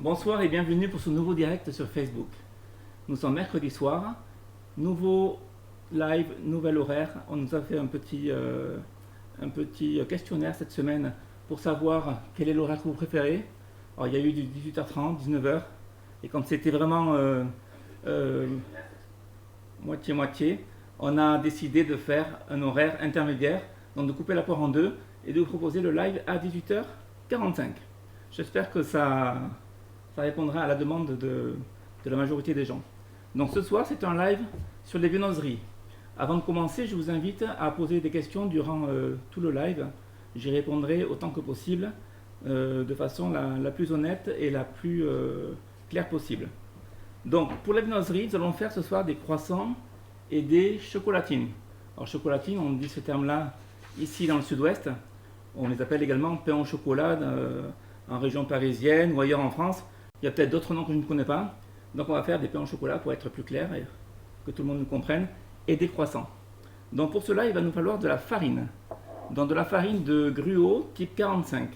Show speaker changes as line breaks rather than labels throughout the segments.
Bonsoir et bienvenue pour ce nouveau direct sur Facebook. Nous sommes mercredi soir, nouveau live, nouvel horaire. On nous a fait un petit questionnaire cette semaine pour savoir quel est l'horaire que vous préférez. Alors il y a eu du 18h30, 19h, et quand c'était vraiment moitié-moitié, on a décidé de faire un horaire intermédiaire, donc de couper la poire en deux et de vous proposer le live à 18h45. J'espère que ça répondra à la demande de la majorité des gens. Donc ce soir, c'est un live sur les viennoiseries. Avant de commencer, je vous invite à poser des questions durant tout le live. J'y répondrai autant que possible, de façon la plus honnête et la plus claire possible. Donc pour la viennoiserie, nous allons faire ce soir des croissants et des chocolatines. Alors chocolatines, on dit ce terme-là ici dans le sud-ouest. On les appelle également pain au chocolat en région parisienne ou ailleurs en France. Il y a peut-être d'autres noms que je ne connais pas. Donc on va faire des pains au chocolat pour être plus clair et que tout le monde nous comprenne. Et des croissants. Donc pour cela, il va nous falloir de la farine. Donc de la farine de gruau type 45.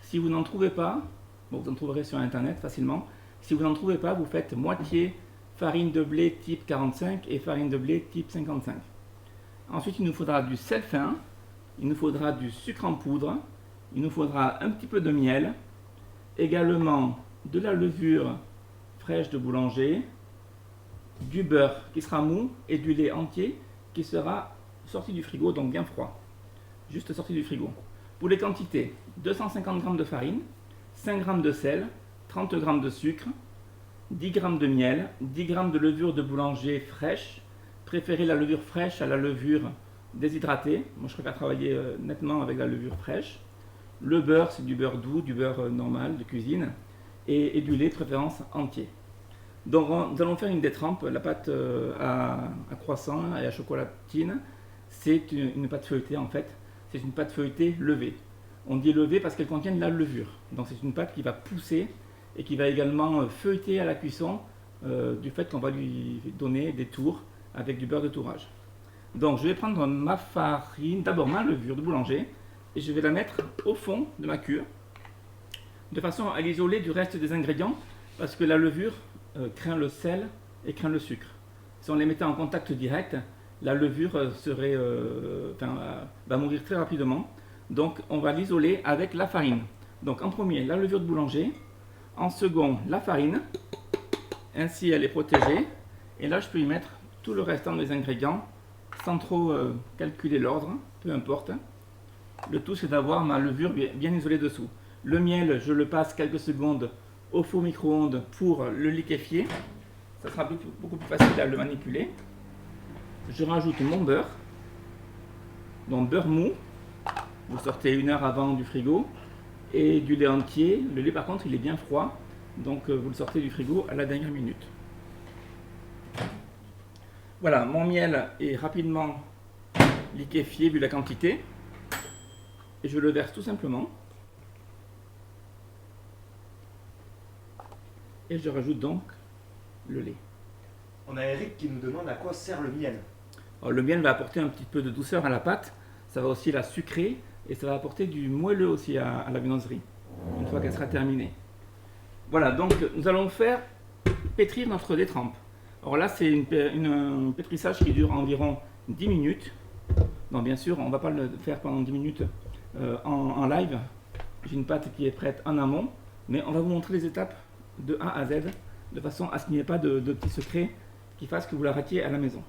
Si vous n'en trouvez pas, bon, vous en trouverez sur internet facilement. Si vous n'en trouvez pas, vous faites moitié farine de blé type 45 et farine de blé type 55. Ensuite, il nous faudra du sel fin, il nous faudra du sucre en poudre, il nous faudra un petit peu de miel, également de la levure fraîche de boulanger, du beurre qui sera mou et du lait entier qui sera sorti du frigo, donc bien froid, juste sorti du frigo. Pour les quantités, 250 g de farine, 5 g de sel, 30 g de sucre, 10 g de miel, 10 g de levure de boulanger fraîche. Préférez la levure fraîche à la levure déshydratée. Moi je préfère travailler nettement avec la levure fraîche. Le beurre, c'est du beurre doux, du beurre normal de cuisine, et du lait de préférence entier. Donc nous allons faire une détrempe. La pâte à croissant et à chocolatine, c'est une pâte feuilletée en fait. C'est une pâte feuilletée levée. On dit levée parce qu'elle contient de la levure. Donc c'est une pâte qui va pousser et qui va également feuilleter à la cuisson du fait qu'on va lui donner des tours avec du beurre de tourrage. Donc je vais prendre ma farine, d'abord ma levure de boulanger, et je vais la mettre au fond de ma cure, de façon à l'isoler du reste des ingrédients, parce que la levure craint le sel et craint le sucre. Si on les mettait en contact direct, la levure va mourir très rapidement. Donc on va l'isoler avec la farine. Donc en premier, la levure de boulanger, en second, la farine, ainsi elle est protégée, et là je peux y mettre tout le restant des ingrédients sans trop calculer l'ordre, peu importe. Le tout c'est d'avoir ma levure bien isolée dessous. Le miel, je le passe quelques secondes au four micro-ondes pour le liquéfier. Ça sera beaucoup plus facile à le manipuler. Je rajoute mon beurre, donc beurre mou, vous sortez 1 heure avant du frigo, et du lait entier. Le lait par contre il est bien froid, donc vous le sortez du frigo à la dernière minute. Voilà, mon miel est rapidement liquéfié vu la quantité, et je le verse tout simplement. Et je rajoute donc le lait.
On a Eric qui nous demande à quoi sert le miel.
Alors, le miel va apporter un petit peu de douceur à la pâte, ça va aussi la sucrer et ça va apporter du moelleux aussi à la viennoiserie, une fois qu'elle sera terminée. Voilà, donc nous allons faire pétrir notre détrempe. Alors là, c'est un pétrissage qui dure environ 10 minutes. Donc bien sûr, on ne va pas le faire pendant 10 minutes en live. J'ai une pâte qui est prête en amont, mais on va vous montrer les étapes de A à Z, de façon à ce qu'il n'y ait pas de petits secrets qui fassent que vous la ratiez à la maison.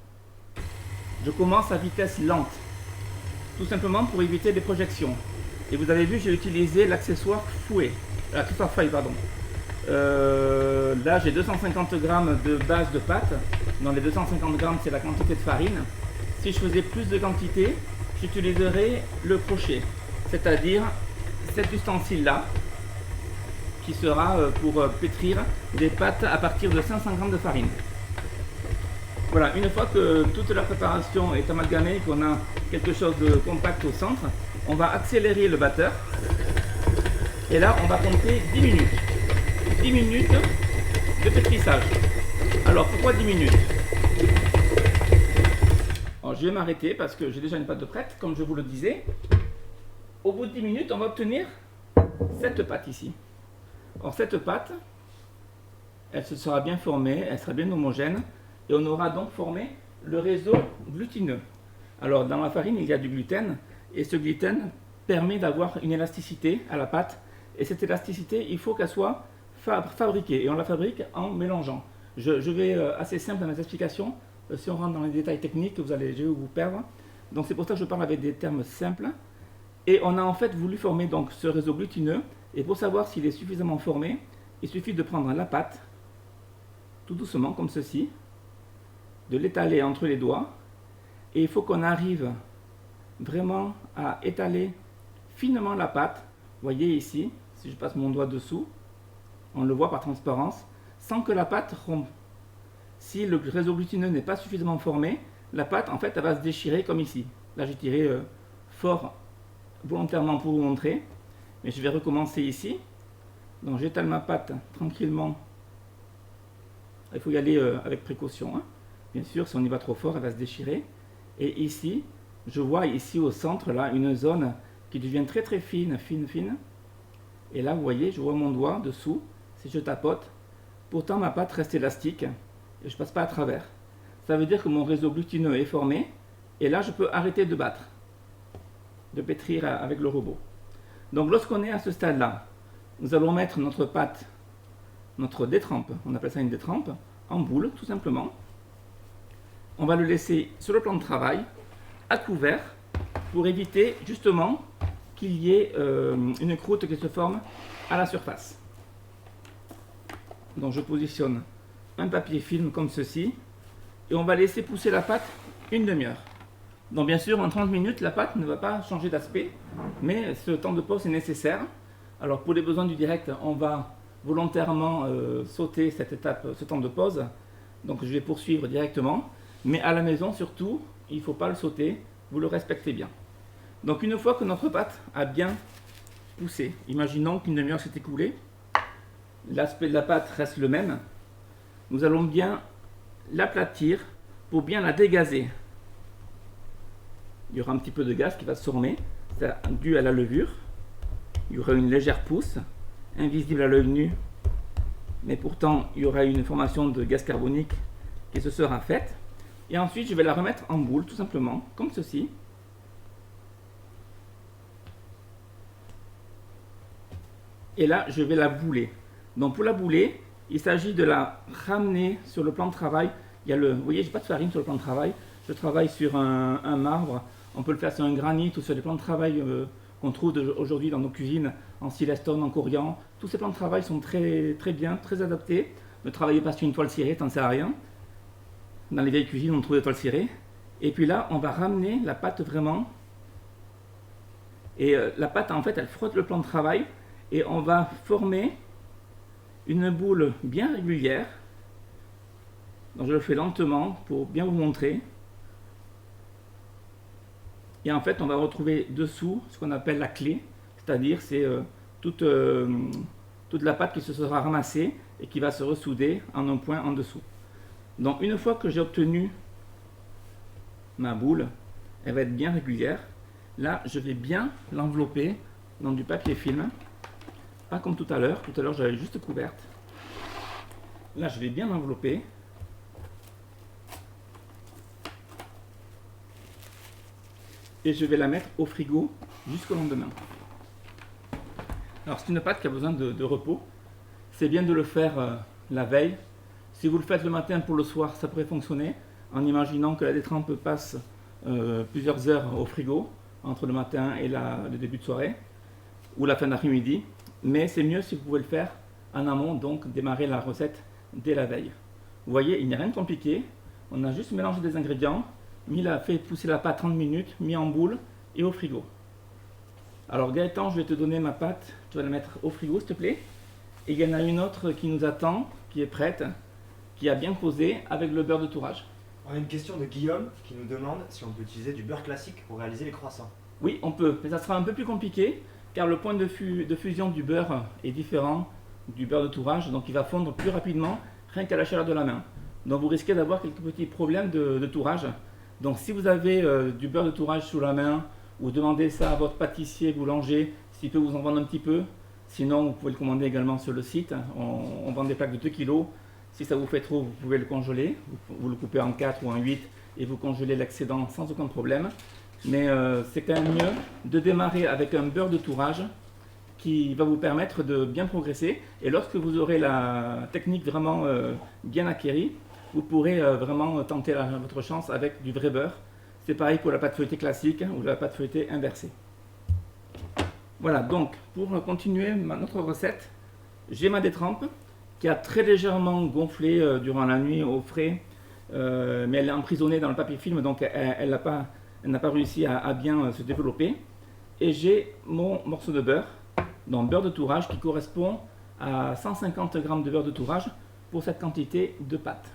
Je commence à vitesse lente, tout simplement pour éviter les projections. Et vous avez vu, j'ai utilisé l'accessoire fouet, l'accessoire feuille, pardon. Là, j'ai 250 g de base de pâte. Dans les 250 g, c'est la quantité de farine. Si je faisais plus de quantité, j'utiliserais le crochet, c'est-à-dire cet ustensile-là, qui sera pour pétrir des pâtes à partir de 500 g de farine. Voilà, une fois que toute la préparation est amalgamée, qu'on a quelque chose de compact au centre, on va accélérer le batteur. Et là, on va compter 10 minutes. 10 minutes de pétrissage. Alors, pourquoi 10 minutes? Alors, je vais m'arrêter parce que j'ai déjà une pâte de prête, comme je vous le disais. Au bout de 10 minutes, on va obtenir cette pâte ici. Alors cette pâte, elle se sera bien formée, elle sera bien homogène, et on aura donc formé le réseau glutineux. Alors dans la farine, il y a du gluten, et ce gluten permet d'avoir une élasticité à la pâte, et cette élasticité, il faut qu'elle soit fabriquée, et on la fabrique en mélangeant. Je vais assez simple dans mes explications, si on rentre dans les détails techniques, je vais vous perdre. Donc c'est pour ça que je parle avec des termes simples. Et on a en fait voulu former donc ce réseau glutineux, et pour savoir s'il est suffisamment formé, il suffit de prendre la pâte, tout doucement comme ceci, de l'étaler entre les doigts, et il faut qu'on arrive vraiment à étaler finement la pâte. Vous voyez ici, si je passe mon doigt dessous, on le voit par transparence, sans que la pâte rompe. Si le réseau glutineux n'est pas suffisamment formé, la pâte en fait elle va se déchirer comme ici. Là j'ai tiré fort volontairement pour vous montrer, mais je vais recommencer ici. Donc j'étale ma pâte tranquillement. Il faut y aller avec précaution, hein. Bien sûr, si on y va trop fort, elle va se déchirer. Et ici, je vois ici au centre là une zone qui devient très très fine, fine. Et là, vous voyez, je vois mon doigt dessous. Si je tapote, pourtant ma pâte reste élastique et je ne passe pas à travers. Ça veut dire que mon réseau glutineux est formé. Et là, je peux arrêter de battre, de pétrir avec le robot. Donc lorsqu'on est à ce stade-là, nous allons mettre notre pâte, notre détrempe, on appelle ça une détrempe, en boule tout simplement. On va le laisser sur le plan de travail, à couvert, pour éviter justement qu'il y ait une croûte qui se forme à la surface. Donc je positionne un papier film comme ceci, et on va laisser pousser la pâte une demi-heure. Donc bien sûr, en 30 minutes, la pâte ne va pas changer d'aspect, mais ce temps de pause est nécessaire. Alors pour les besoins du direct, on va volontairement sauter cette étape, ce temps de pause. Donc je vais poursuivre directement. Mais à la maison, surtout, il ne faut pas le sauter, vous le respectez bien. Donc une fois que notre pâte a bien poussé, imaginons qu'une demi-heure s'est écoulée, l'aspect de la pâte reste le même, nous allons bien l'aplatir pour bien la dégazer. Il y aura un petit peu de gaz qui va se former, c'est dû à la levure. Il y aura une légère pousse, invisible à l'œil nu, mais pourtant il y aura une formation de gaz carbonique qui se sera faite. Et ensuite je vais la remettre en boule, tout simplement, comme ceci. Et là je vais la bouler. Donc pour la bouler, il s'agit de la ramener sur le plan de travail. Vous voyez, je n'ai pas de farine sur le plan de travail, je travaille sur un marbre. On peut le faire sur un granit ou sur des plans de travail qu'on trouve aujourd'hui dans nos cuisines, en silestone, en corian. Tous ces plans de travail sont très bien, très adaptés. Ne travaillez pas sur une toile cirée, ça ne sert à rien. Dans les vieilles cuisines, on trouve des toiles cirées. Et puis là, on va ramener la pâte vraiment. Et la pâte, en fait, elle frotte le plan de travail. Et on va former une boule bien régulière. Donc je le fais lentement pour bien vous montrer. Et en fait, on va retrouver dessous ce qu'on appelle la clé, c'est-à-dire c'est toute la pâte qui se sera ramassée et qui va se ressouder en un point en dessous. Donc une fois que j'ai obtenu ma boule, elle va être bien régulière. Là, je vais bien l'envelopper dans du papier film, pas comme tout à l'heure. Tout à l'heure, j'avais juste couverte. Là, je vais bien l'envelopper. Et je vais la mettre au frigo jusqu'au lendemain. Alors c'est une pâte qui a besoin de repos. C'est bien de le faire la veille. Si vous le faites le matin pour le soir, ça pourrait fonctionner, en imaginant que la détrempe passe plusieurs heures au frigo, entre le matin et le début de soirée, ou la fin d'après-midi. Mais c'est mieux si vous pouvez le faire en amont, donc démarrer la recette dès la veille. Vous voyez, il n'y a rien de compliqué. On a juste mélangé des ingrédients, fait pousser la pâte 30 minutes, mis en boule et au frigo. Alors Gaëtan, je vais te donner ma pâte, tu vas la mettre au frigo s'il te plaît. Et il y en a une autre qui nous attend, qui est prête, qui a bien posé avec le beurre de tourage.
On a une question de Guillaume qui nous demande si on peut utiliser du beurre classique pour réaliser les croissants.
Oui, on peut, mais ça sera un peu plus compliqué car le point de fusion du beurre est différent du beurre de tourage, donc il va fondre plus rapidement rien qu'à la chaleur de la main. Donc vous risquez d'avoir quelques petits problèmes de tourage. Donc si vous avez du beurre de tourage sous la main, ou demandez ça à votre pâtissier, boulanger, s'il peut vous en vendre un petit peu, Sinon, vous pouvez le commander également sur le site. On vend des plaques de 2 kg. Si ça vous fait trop, vous pouvez le congeler. Vous le coupez en 4 ou en 8 et vous congelez l'excédent sans aucun problème. Mais c'est quand même mieux de démarrer avec un beurre de tourrage qui va vous permettre de bien progresser. Et lorsque vous aurez la technique vraiment bien acquérie, vous pourrez vraiment tenter votre chance avec du vrai beurre. C'est pareil pour la pâte feuilletée classique ou la pâte feuilletée inversée. Voilà, donc pour continuer notre recette, j'ai ma détrempe qui a très légèrement gonflé durant la nuit au frais, mais elle est emprisonnée dans le papier film, donc elle n'a pas réussi à bien se développer. Et j'ai mon morceau de beurre, donc beurre de tourrage qui correspond à 150 g de beurre de tourrage pour cette quantité de pâte.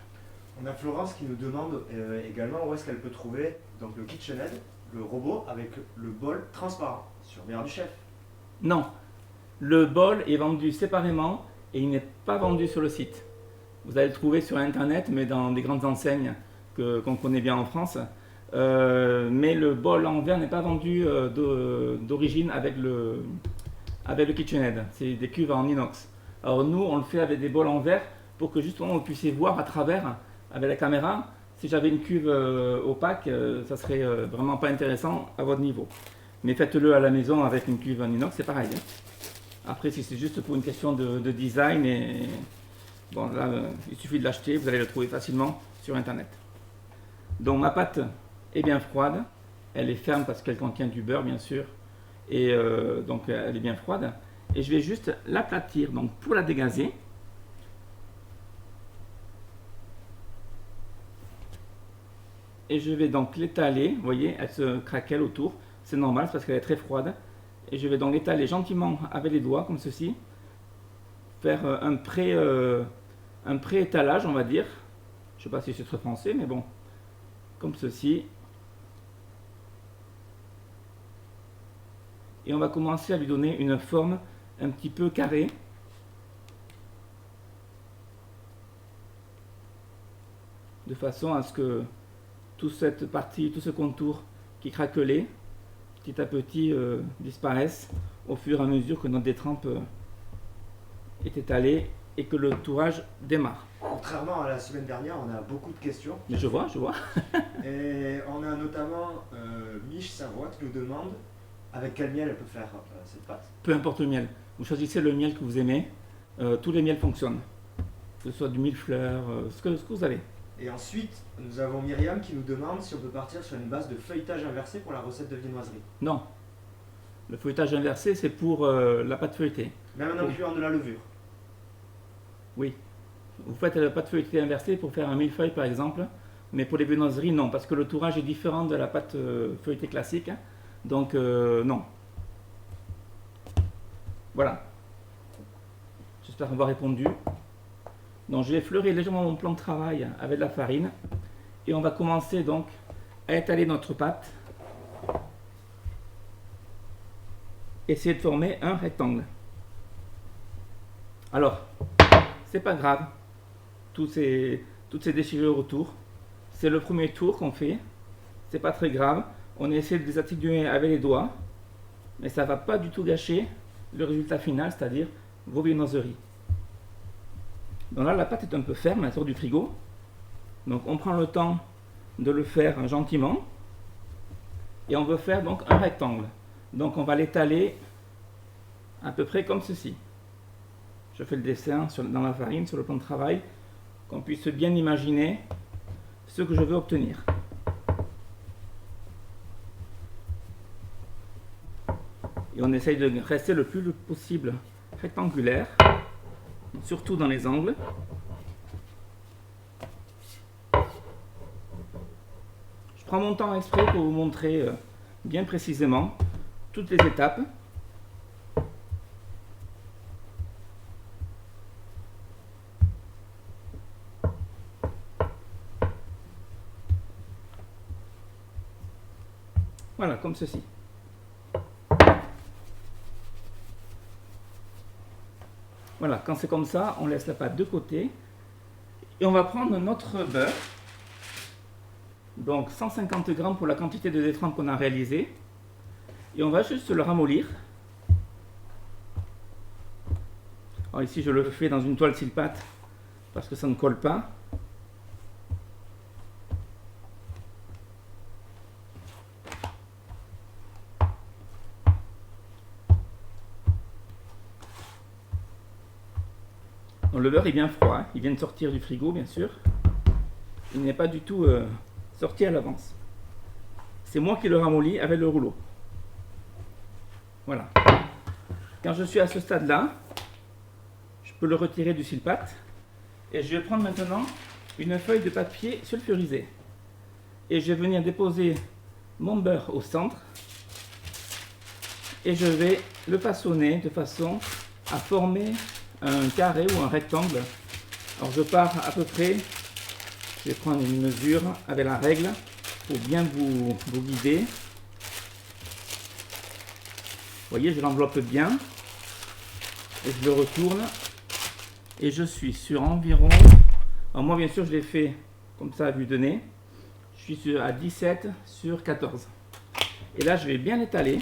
On a Florence qui nous demande également où est-ce qu'elle peut trouver donc, le KitchenAid, le robot avec le bol transparent sur Meilleur du Chef.
Non, le bol est vendu séparément et il n'est pas vendu sur le site. Vous allez le trouver sur internet, mais dans des grandes enseignes qu'on connaît bien en France. Mais le bol en verre n'est pas vendu d'origine avec le KitchenAid. C'est des cuves en inox. Alors nous, on le fait avec des bols en verre pour que justement vous puissiez voir à travers avec la caméra. Si j'avais une cuve opaque, ça serait vraiment pas intéressant à votre niveau. Mais faites-le à la maison avec une cuve en inox, c'est pareil. Après, si c'est juste pour une question de design, bon là, il suffit de l'acheter, vous allez le trouver facilement sur internet. Donc ma pâte est bien froide, elle est ferme parce qu'elle contient du beurre bien sûr, et donc elle est bien froide. Et je vais juste l'aplatir, donc pour la dégazer. Et je vais donc l'étaler, vous voyez, elle se craquelle autour. C'est normal, c'est parce qu'elle est très froide. Et je vais donc l'étaler gentiment avec les doigts, comme ceci. Faire un pré-étalage, on va dire. Je ne sais pas si c'est très français, mais bon. Comme ceci. Et on va commencer à lui donner une forme un petit peu carrée. De façon à ce que toute cette partie, tout ce contour qui craquelait, petit à petit disparaissent au fur et à mesure que notre détrempe est étalée et que le tourrage démarre.
Contrairement à la semaine dernière, on a beaucoup de questions.
Mais je vois.
Et on a notamment Mich Savoie qui nous demande avec quel miel elle peut faire cette pâte.
Peu importe le miel. Vous choisissez le miel que vous aimez. Tous les miels fonctionnent. Que ce soit du millefleur, ce que vous avez.
Et ensuite, nous avons Myriam qui nous demande si on peut partir sur une base de feuilletage inversé pour la recette de viennoiserie.
Non. Le feuilletage inversé, c'est pour la pâte feuilletée.
Même en incluant de la levure.
Oui. Vous faites la pâte feuilletée inversée pour faire un millefeuille par exemple, mais pour les viennoiseries, non, parce que le tourrage est différent de la pâte feuilletée classique. Donc, non. Voilà. J'espère avoir répondu. Donc, je vais fleurer légèrement mon plan de travail avec de la farine. Et on va commencer donc à étaler notre pâte. Essayer de former un rectangle. Alors, c'est pas grave. Toutes ces déchirures autour. C'est le premier tour qu'on fait. C'est pas très grave. On essaie de les atténuer avec les doigts. Mais ça va pas du tout gâcher le résultat final, c'est-à-dire vos viennoiseries. Donc là, la pâte est un peu ferme, elle sort du frigo. Donc on prend le temps de le faire gentiment. Et on veut faire donc un rectangle. Donc on va l'étaler à peu près comme ceci. Je fais le dessin dans la farine, sur le plan de travail, qu'on puisse bien imaginer ce que je veux obtenir. Et on essaye de rester le plus possible rectangulaire, surtout dans les angles. Je prends mon temps exprès pour vous montrer bien précisément toutes les étapes. Voilà, comme ceci. Voilà, quand c'est comme ça, on laisse la pâte de côté. Et on va prendre notre beurre. Donc 150 g pour la quantité de détrempe qu'on a réalisée. Et on va juste le ramollir. Alors ici, je le fais dans une toile Silpat parce que ça ne colle pas. Donc, le beurre est bien froid, hein. Il vient de sortir du frigo, bien sûr. Il n'est pas du tout sorti à l'avance. C'est moi qui le ramollis avec le rouleau. Voilà. Quand je suis à ce stade-là, je peux le retirer du Silpat. Et je vais prendre maintenant une feuille de papier sulfurisé. Et je vais venir déposer mon beurre au centre. Et je vais le façonner de façon à former un carré ou un rectangle. Alors je pars à peu près, je vais prendre une mesure avec la règle pour bien vous guider. Vous voyez, je l'enveloppe bien et je le retourne et je suis sur environ, alors moi bien sûr je l'ai fait comme ça à vue de nez, je suis à 17 sur 14 et là je vais bien l'étaler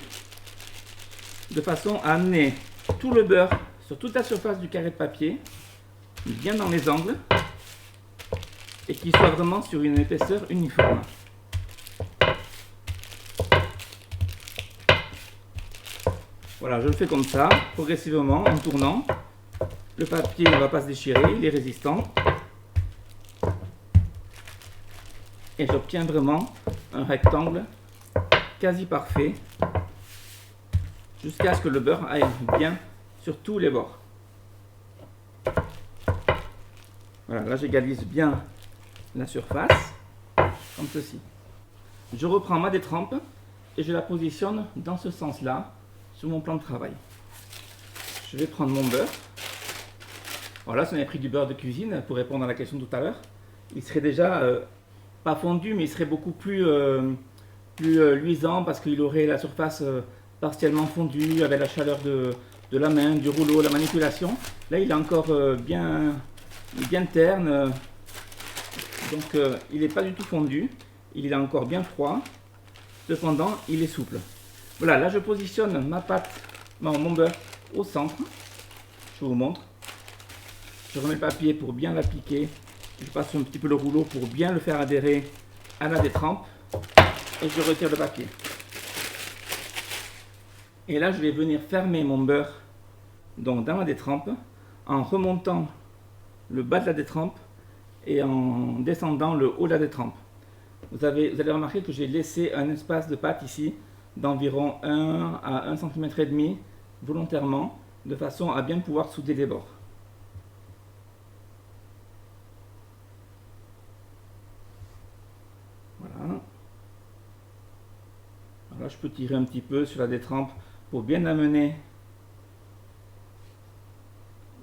de façon à amener tout le beurre sur toute la surface du carré de papier, bien dans les angles, et qu'il soit vraiment sur une épaisseur uniforme. Voilà, je le fais comme ça, progressivement, en tournant. Le papier ne va pas se déchirer, il est résistant. Et j'obtiens vraiment un rectangle quasi parfait, jusqu'à ce que le beurre aille bien sur tous les bords. Voilà, là j'égalise bien la surface, comme ceci. Je reprends ma détrempe et je la positionne dans ce sens-là, sur mon plan de travail. Je vais prendre mon beurre. Voilà, si on avait pris du beurre de cuisine, pour répondre à la question de tout à l'heure, il serait déjà pas fondu, mais il serait beaucoup plus luisant parce qu'il aurait la surface partiellement fondue avec la chaleur de la main, du rouleau, la manipulation. Là, il est encore bien terne, donc il n'est pas du tout fondu, il est encore bien froid, cependant il est souple. Voilà, là je positionne ma pâte, mon beurre au centre, je vous montre. Je remets le papier pour bien l'appliquer, je passe un petit peu le rouleau pour bien le faire adhérer à la détrempe et je retire le papier. Et là, je vais venir fermer mon beurre donc dans la détrempe en remontant le bas de la détrempe et en descendant le haut de la détrempe. Vous allez remarquer que j'ai laissé un espace de pâte ici d'environ 1 à 1,5 cm volontairement, de façon à bien pouvoir souder les bords. Voilà. Alors là, je peux tirer un petit peu sur la détrempe pour bien amener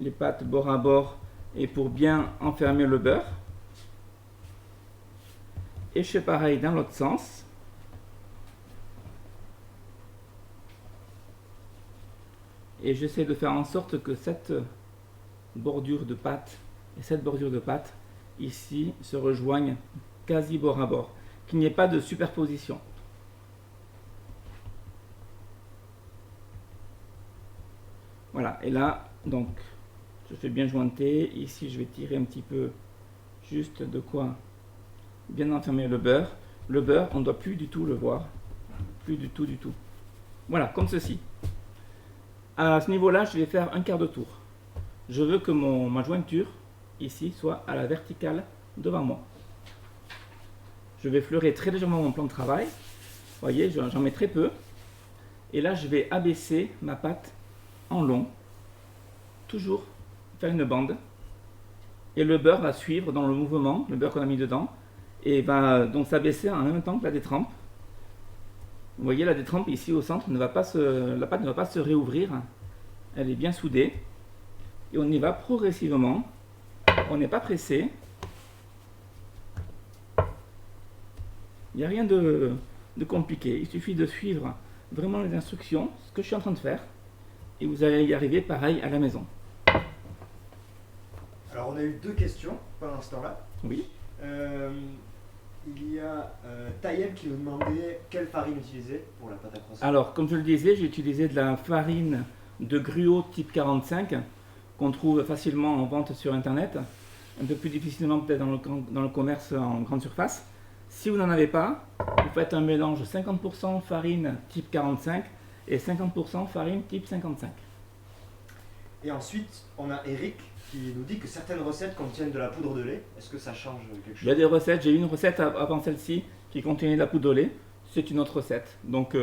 les pâtes bord à bord et pour bien enfermer le beurre. Et je fais pareil dans l'autre sens. Et j'essaie de faire en sorte que cette bordure de pâte et cette bordure de pâte ici se rejoignent quasi bord à bord, qu'il n'y ait pas de superposition. Voilà, et là, donc, je fais bien jointer. Ici, je vais tirer un petit peu, juste de quoi bien enfermer le beurre. Le beurre, on ne doit plus du tout le voir. Plus du tout, du tout. Voilà, comme ceci. À ce niveau-là, je vais faire un quart de tour. Je veux que ma jointure, ici, soit à la verticale devant moi. Je vais fleurer très légèrement mon plan de travail. Vous voyez, j'en mets très peu. Et là, je vais abaisser ma pâte en long. Toujours faire une bande. Et le beurre va suivre dans le mouvement, le beurre qu'on a mis dedans. Et va donc s'abaisser en même temps que la détrempe. Vous voyez, la détrempe ici au centre, la pâte ne va pas se réouvrir. Elle est bien soudée. Et on y va progressivement. On n'est pas pressé. Il n'y a rien de compliqué. Il suffit de suivre vraiment les instructions, ce que je suis en train de faire. Et vous allez y arriver pareil à la maison.
Alors on a eu deux questions pendant ce temps-là.
Oui.
Il y a Tayeb qui nous demandait quelle farine utiliser pour la pâte à croissant.
Alors, comme je le disais, j'ai utilisé de la farine de gruau type 45 qu'on trouve facilement en vente sur internet, un peu plus difficilement peut-être dans le commerce en grande surface. Si vous n'en avez pas, vous faites un mélange 50% farine type 45 et 50% farine type 55.
Et ensuite, on a Eric qui nous dit que certaines recettes contiennent de la poudre de lait. Est-ce que ça change quelque chose?
Il y a des recettes, j'ai eu une recette avant celle-ci qui contenait de la poudre de lait, c'est une autre recette. Donc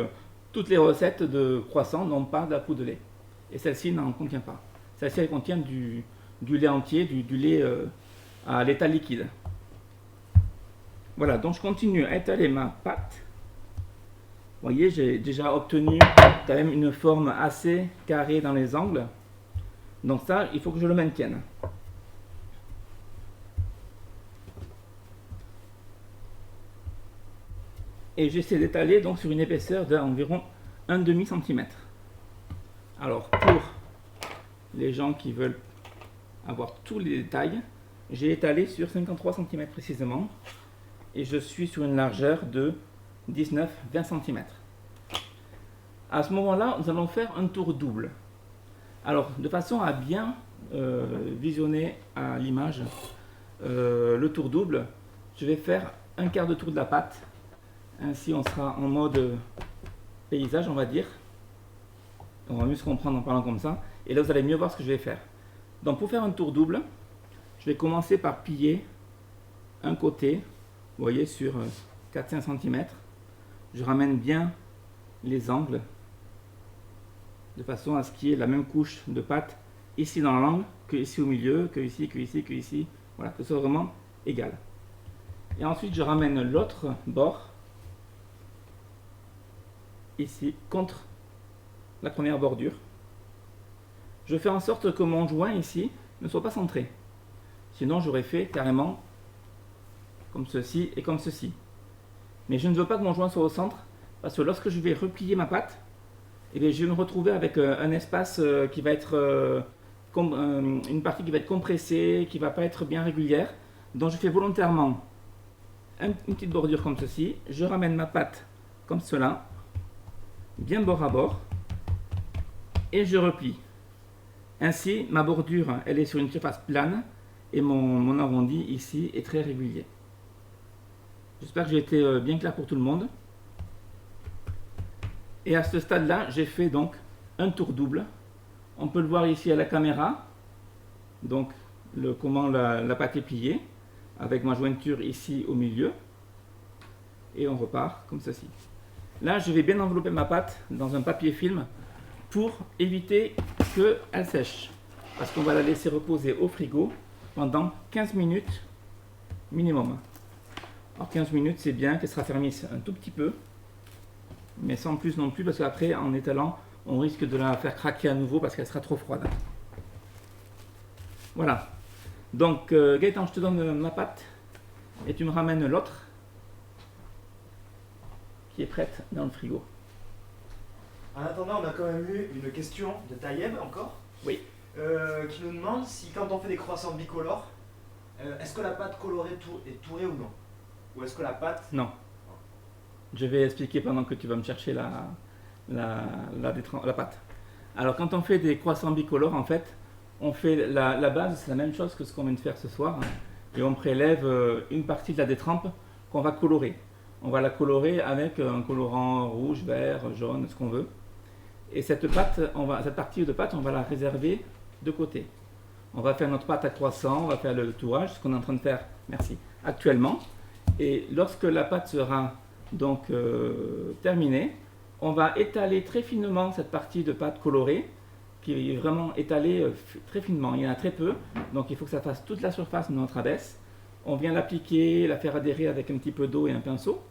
toutes les recettes de croissants n'ont pas de la poudre de lait. Et celle-ci n'en contient pas. Celle-ci elle contient du lait entier, du lait à l'état liquide. Voilà, donc je continue à étaler ma pâte. Vous voyez, j'ai déjà obtenu quand même une forme assez carrée dans les angles. Donc ça, il faut que je le maintienne. Et j'essaie d'étaler donc sur une épaisseur d'environ 1,5 cm. Alors pour les gens qui veulent avoir tous les détails, j'ai étalé sur 53 cm précisément. Et je suis sur une largeur de 19-20 cm. À ce moment-là, nous allons faire un tour double. Alors, de façon à bien visionner à l'image le tour double, je vais faire un quart de tour de la pâte. Ainsi, on sera en mode paysage, on va dire. On va mieux se comprendre en parlant comme ça. Et là, vous allez mieux voir ce que je vais faire. Donc, pour faire un tour double, je vais commencer par plier un côté, vous voyez, sur 4-5 cm. Je ramène bien les angles de façon à ce qu'il y ait la même couche de pâte ici dans l'angle, que ici au milieu, que ici, que ici, que ici. Voilà, que ce soit vraiment égal. Et ensuite, je ramène l'autre bord ici contre la première bordure. Je fais en sorte que mon joint ici ne soit pas centré. Sinon, j'aurais fait carrément comme ceci et comme ceci. Mais je ne veux pas que mon joint soit au centre parce que lorsque je vais replier ma pâte, eh bien, je vais me retrouver avec un espace qui va être une partie qui va être compressée, qui ne va pas être bien régulière. Donc je fais volontairement une petite bordure comme ceci. Je ramène ma pâte comme cela, bien bord à bord, et je replie. Ainsi, ma bordure, elle est sur une surface plane et mon arrondi ici est très régulier. J'espère que j'ai été bien clair pour tout le monde. Et à ce stade-là, j'ai fait donc un tour double. On peut le voir ici à la caméra. Donc, comment la pâte est pliée, avec ma jointure ici au milieu. Et on repart comme ceci. Là, je vais bien envelopper ma pâte dans un papier film pour éviter qu'elle sèche. Parce qu'on va la laisser reposer au frigo pendant 15 minutes minimum. Alors 15 minutes, c'est bien qu'elle se raffermisse un tout petit peu. Mais sans plus non plus, parce qu'après, en étalant, on risque de la faire craquer à nouveau parce qu'elle sera trop froide. Voilà. Donc, Gaëtan, je te donne ma pâte et tu me ramènes l'autre qui est prête dans le frigo.
En attendant, on a quand même eu une question de Tayeb encore.
Oui.
Qui nous demande si quand on fait des croissants bicolores, est-ce que la pâte colorée est tourée ou non? Ou est-ce que la pâte...
Non. Je vais expliquer pendant que tu vas me chercher la pâte. Alors quand on fait des croissants bicolores, en fait, on fait la base, c'est la même chose que ce qu'on vient de faire ce soir. Et on prélève une partie de la détrempe qu'on va colorer. On va la colorer avec un colorant rouge, vert, jaune, ce qu'on veut. Et cette partie de pâte, on va la réserver de côté. On va faire notre pâte à croissant, on va faire le tourage, ce qu'on est en train de faire, merci, actuellement. Et lorsque la pâte sera donc terminée, on va étaler très finement cette partie de pâte colorée, qui est vraiment étalée très finement. Il y en a très peu, donc il faut que ça fasse toute la surface de notre abaisse. On vient l'appliquer, la faire adhérer avec un petit peu d'eau et un pinceau.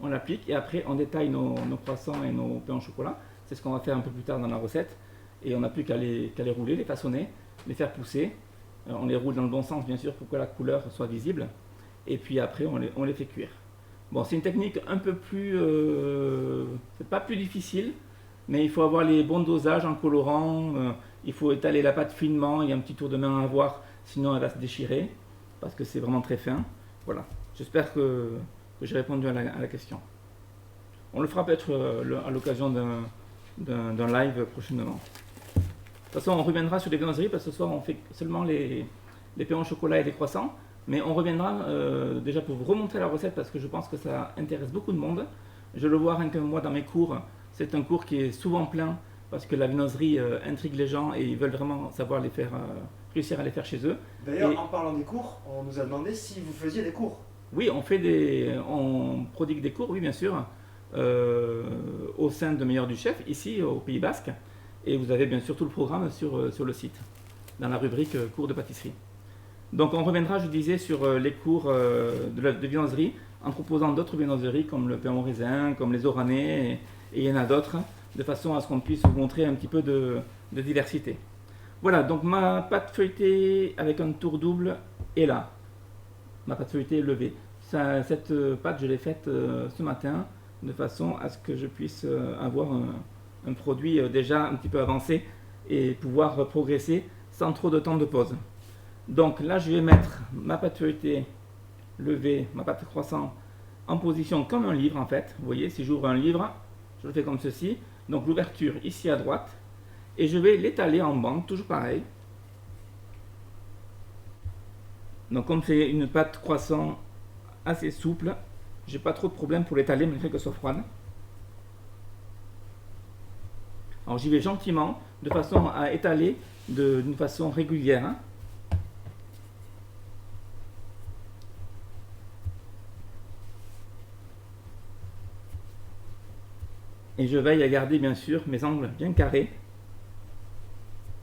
On l'applique et après on détaille nos croissants et nos pains au chocolat. C'est ce qu'on va faire un peu plus tard dans la recette. Et on n'a plus qu'à les rouler, les façonner, les faire pousser. On les roule dans le bon sens bien sûr pour que la couleur soit visible. Et puis après on les fait cuire. Bon, c'est une technique un peu plus... c'est pas plus difficile, mais il faut avoir les bons dosages en colorant. Il faut étaler la pâte finement, il y a un petit tour de main à avoir, sinon elle va se déchirer, parce que c'est vraiment très fin. Voilà, j'espère que j'ai répondu à la question. On le fera peut-être à l'occasion d'un live prochainement. toute façon, on reviendra sur les viennoiseries parce que ce soir, on fait seulement les pains au chocolat et les croissants. Mais on reviendra déjà pour vous remontrer la recette parce que je pense que ça intéresse beaucoup de monde. Je le vois rien que moi dans mes cours. C'est un cours qui est souvent plein parce que la viennoiserie intrigue les gens et ils veulent vraiment savoir les faire, réussir à les faire chez eux.
D'ailleurs, en parlant des cours, on nous a demandé si vous faisiez des cours.
Oui, on prodigue des cours, oui bien sûr, au sein de Meilleur du Chef, ici au Pays Basque. Et vous avez bien sûr tout le programme sur le site, dans la rubrique cours de pâtisserie. Donc on reviendra, je disais, sur les cours de viennoiserie en proposant d'autres viennoiseries comme le pain au raisin, comme les oranais, et il y en a d'autres, de façon à ce qu'on puisse vous montrer un petit peu de diversité. Voilà, donc ma pâte feuilletée avec un tour double est là. Ma pâte feuilletée levée. Cette pâte, je l'ai faite ce matin, de façon à ce que je puisse avoir un produit déjà un petit peu avancé et pouvoir progresser sans trop de temps de pause. Donc là, je vais mettre ma pâte feuilletée levée, ma pâte croissant en position comme un livre en fait. Vous voyez, si j'ouvre un livre, je le fais comme ceci. Donc l'ouverture ici à droite. Et je vais l'étaler en bande, toujours pareil. Donc comme c'est une pâte croissant assez souple, j'ai pas trop de problème pour l'étaler malgré qu'elle soit froide. Alors j'y vais gentiment, de façon à étaler d'une façon régulière. Hein. Et je veille à garder bien sûr mes angles bien carrés.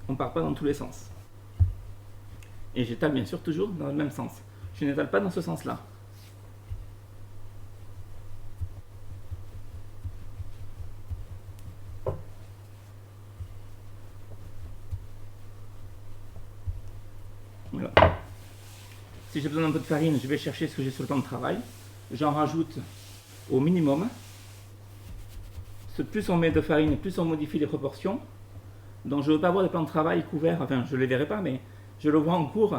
On ne part pas dans tous les sens. Et j'étale bien sûr toujours dans le même sens. Je n'étale pas dans ce sens-là. Voilà. Si j'ai besoin d'un peu de farine, je vais chercher ce que j'ai sur le plan de travail. J'en rajoute au minimum. Plus on met de farine, plus on modifie les proportions. Donc je ne veux pas avoir des plans de travail couverts, enfin je ne les verrai pas, mais je le vois en cours.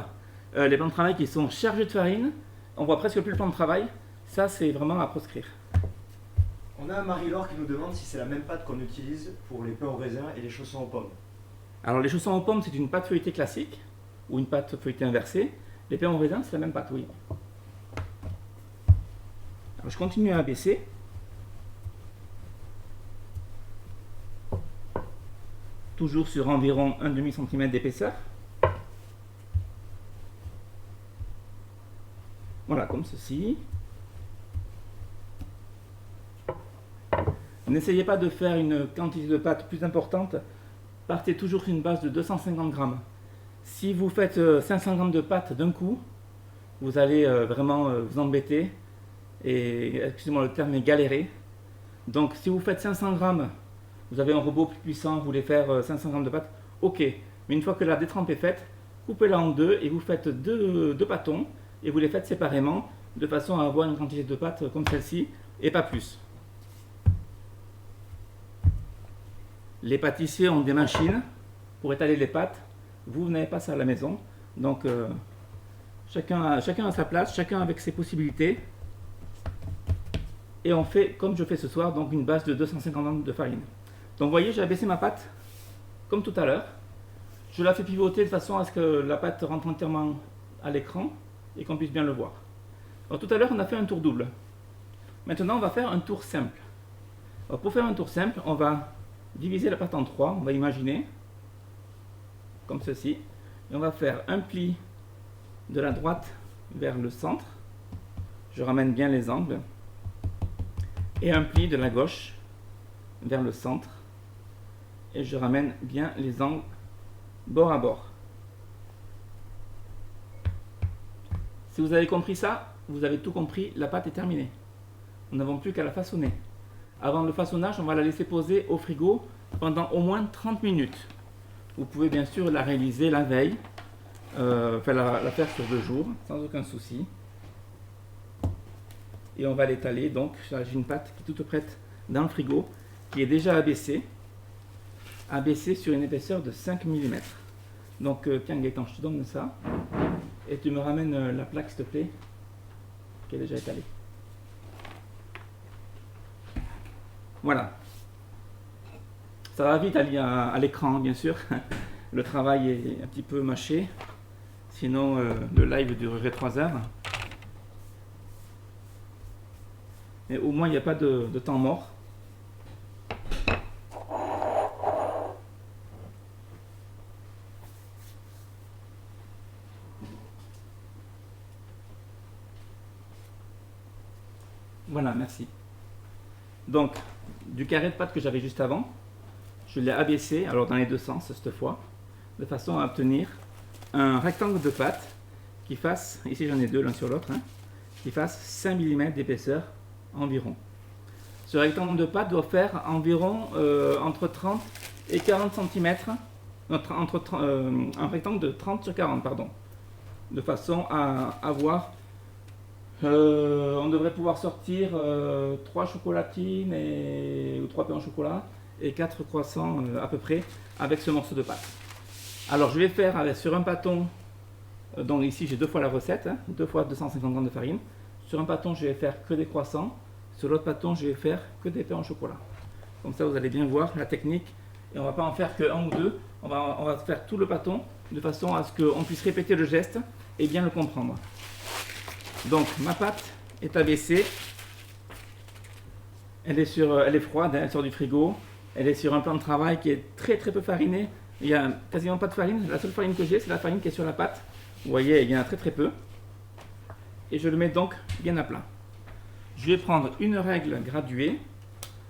Les plans de travail qui sont chargés de farine, on voit presque plus le plan de travail. Ça, c'est vraiment à proscrire.
On a Marie-Laure qui nous demande si c'est la même pâte qu'on utilise pour les pains au raisin et les chaussons aux pommes.
Alors les chaussons aux pommes, c'est une pâte feuilletée classique, ou une pâte feuilletée inversée. Les pains au raisin, c'est la même pâte, oui. Alors je continue à abaisser. Toujours sur environ 1,5 cm d'épaisseur. Voilà, comme ceci. N'essayez pas de faire une quantité de pâte plus importante. Partez toujours sur une base de 250 grammes. Si vous faites 500 grammes de pâte d'un coup, vous allez vraiment vous embêter et, excusez-moi le terme, mais galérer. Donc si vous faites 500 grammes, vous avez un robot plus puissant, vous voulez faire 500 grammes de pâte, ok. Mais une fois que la détrempe est faite, coupez-la en deux et vous faites deux pâtons et vous les faites séparément de façon à avoir une quantité de pâte comme celle-ci et pas plus. Les pâtissiers ont des machines pour étaler les pâtes. Vous n'avez pas ça à la maison. Donc chacun a sa place, chacun avec ses possibilités. Et on fait comme je fais ce soir, donc une base de 250 grammes de farine. Donc vous voyez, j'ai abaissé ma pâte comme tout à l'heure. Je la fais pivoter de façon à ce que la pâte rentre entièrement à l'écran et qu'on puisse bien le voir. Alors tout à l'heure, on a fait un tour double. Maintenant, on va faire un tour simple. Alors, pour faire un tour simple, on va diviser la pâte en trois. On va imaginer, comme ceci. Et on va faire un pli de la droite vers le centre. Je ramène bien les angles. Et un pli de la gauche vers le centre. Et je ramène bien les angles bord à bord. Si vous avez compris ça, vous avez tout compris, la pâte est terminée. Nous n'avons plus qu'à la façonner. Avant le façonnage, on va la laisser poser au frigo pendant au moins 30 minutes. Vous pouvez bien sûr la réaliser la veille, la faire sur 2 jours, sans aucun souci. Et on va l'étaler, donc j'ai une pâte qui est toute prête dans le frigo, qui est déjà abaissée sur une épaisseur de 5 mm. Donc tiens Gaëtan, je te donne ça, et tu me ramènes la plaque s'il te plaît, qui est déjà étalée. Voilà. Ça va vite à l'écran bien sûr, le travail est un petit peu mâché. Sinon, le live durerait 3 heures. Mais au moins, il n'y a pas de temps mort. Voilà, merci. Donc, du carré de pâte que j'avais juste avant, je l'ai abaissé, alors dans les deux sens cette fois, de façon à obtenir un rectangle de pâte qui fasse, ici j'en ai deux l'un sur l'autre, hein, qui fasse 5 mm d'épaisseur environ. Ce rectangle de pâte doit faire environ entre 30 et 40 cm, un rectangle de 30 sur 40, pardon, de façon à avoir, on devrait pouvoir sortir 3 chocolatines ou 3 pains au chocolat et 4 croissants à peu près avec ce morceau de pâte. Alors je vais faire sur un pâton, donc ici j'ai 2 fois la recette, hein, 2 fois 250 g de farine. Sur un pâton je vais faire que des croissants, sur l'autre pâton je vais faire que des pains au chocolat. Comme ça vous allez bien voir la technique et on ne va pas en faire que un ou deux, on va faire tout le pâton de façon à ce qu'on puisse répéter le geste et bien le comprendre. Donc ma pâte est abaissée, elle est froide, hein, elle sort du frigo, elle est sur un plan de travail qui est très peu fariné, il n'y a quasiment pas de farine, la seule farine que j'ai c'est la farine qui est sur la pâte, vous voyez il y en a très peu, et je le mets donc bien à plat. Je vais prendre une règle graduée,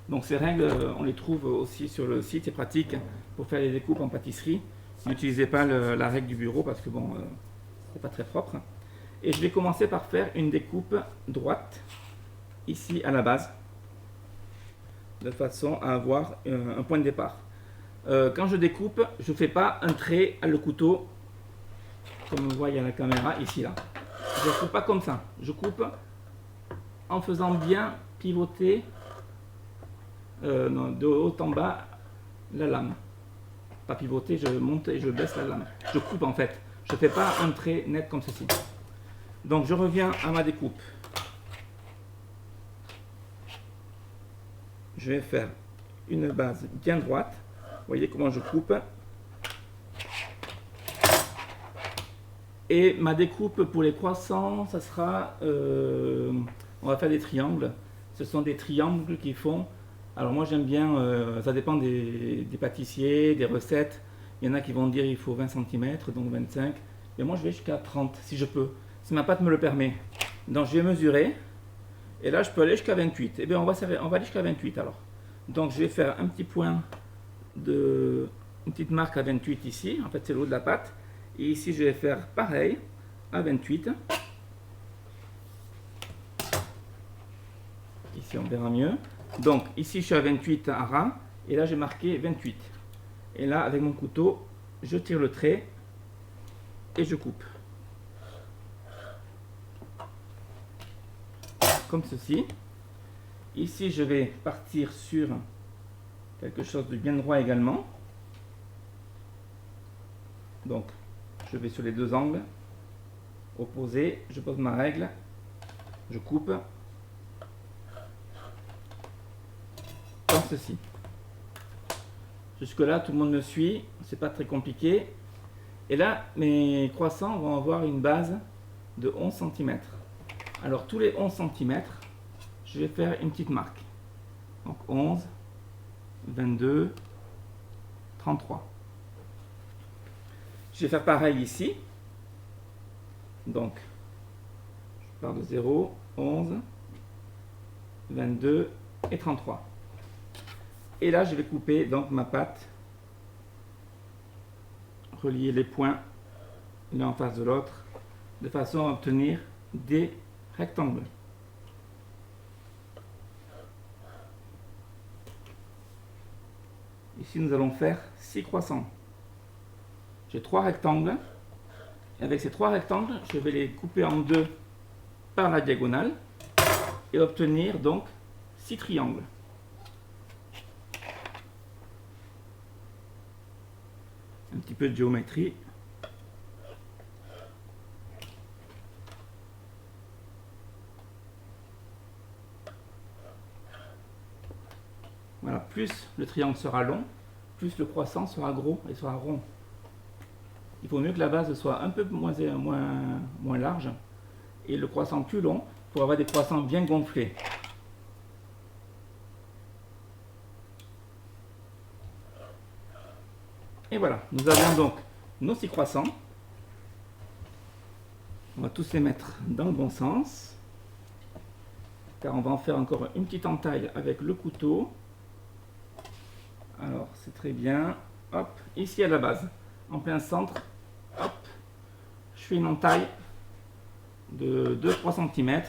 donc ces règles on les trouve aussi sur le site, c'est pratique pour faire les découpes en pâtisserie, n'utilisez pas la règle du bureau parce que bon, c'est pas très propre. Et je vais commencer par faire une découpe droite, ici à la base, de façon à avoir un point de départ. Quand je découpe, je ne fais pas un trait à le couteau, comme vous voyez à la caméra, ici là. Je ne coupe pas comme ça, je coupe en faisant bien pivoter de haut en bas la lame. Pas pivoter, je monte et je baisse la lame. Je coupe en fait, je ne fais pas un trait net comme ceci. Donc je reviens à ma découpe. Je vais faire une base bien droite. Vous voyez comment je coupe. Et ma découpe pour les croissants, ça sera... on va faire des triangles. Ce sont des triangles qui font... Alors moi j'aime bien, ça dépend des pâtissiers, des recettes. Il y en a qui vont dire il faut 20 cm, donc 25. Et moi je vais jusqu'à 30 si je peux. Si ma pâte me le permet. Donc je vais mesurer. Et là je peux aller jusqu'à 28. Et bien on va aller jusqu'à 28 alors. Donc je vais faire un petit point une petite marque à 28 ici. En fait c'est le haut de la pâte. Et ici je vais faire pareil à 28. Ici on verra mieux. Donc ici je suis à 28 à ras. Et là j'ai marqué 28. Et là avec mon couteau je tire le trait. Et je coupe. Comme ceci. Ici je vais partir sur quelque chose de bien droit également. Donc je vais sur les deux angles opposés, je pose ma règle, je coupe comme ceci. Jusque là tout le monde me suit, c'est pas très compliqué. Et là mes croissants vont avoir une base de 11 cm. Alors tous les 11 cm, je vais faire une petite marque. Donc 11, 22, 33. Je vais faire pareil ici. Donc je pars de 0, 11, 22 et 33. Et là je vais couper donc ma pâte, relier les points l'un en face de l'autre, de façon à obtenir des rectangles. Ici nous allons faire 6 croissants. J'ai 3 rectangles. Et avec ces 3 rectangles, je vais les couper en deux par la diagonale et obtenir donc 6 triangles. Un petit peu de géométrie. Voilà, plus le triangle sera long, plus le croissant sera gros et sera rond. il faut mieux que la base soit un peu moins large et le croissant plus long pour avoir des croissants bien gonflés. Et voilà, nous avons donc nos 6 croissants. On va tous les mettre dans le bon sens, car on va en faire encore une petite entaille avec le couteau. Alors, c'est très bien. Hop, ici à la base, en plein centre, hop, je fais une entaille de 2-3 cm.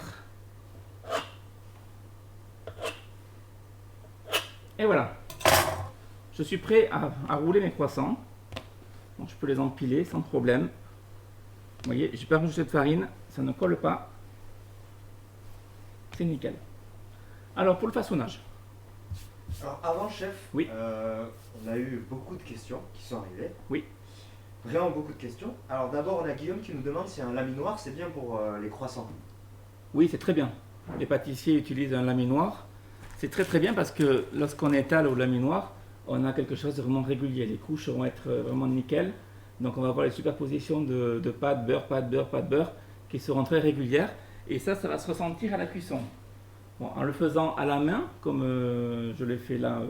Et voilà, je suis prêt à rouler mes croissants. Donc, je peux les empiler sans problème. Vous voyez, j'ai pas rajouté de farine, ça ne colle pas. C'est nickel. Alors, pour le façonnage.
Alors avant, chef,
Oui.
On a eu beaucoup de questions qui sont arrivées.
Oui.
Vraiment beaucoup de questions. Alors d'abord, on a Guillaume qui nous demande si un laminoir c'est bien pour les croissants.
Oui, c'est très bien. Les pâtissiers utilisent un laminoir. C'est très très bien parce que lorsqu'on étale au laminoir, on a quelque chose de vraiment régulier. Les couches vont être vraiment nickel. Donc on va avoir les superpositions de pâte, beurre, pâte, beurre, pâte, beurre qui seront très régulières. Et ça va se ressentir à la cuisson. Bon, en le faisant à la main, comme je l'ai fait là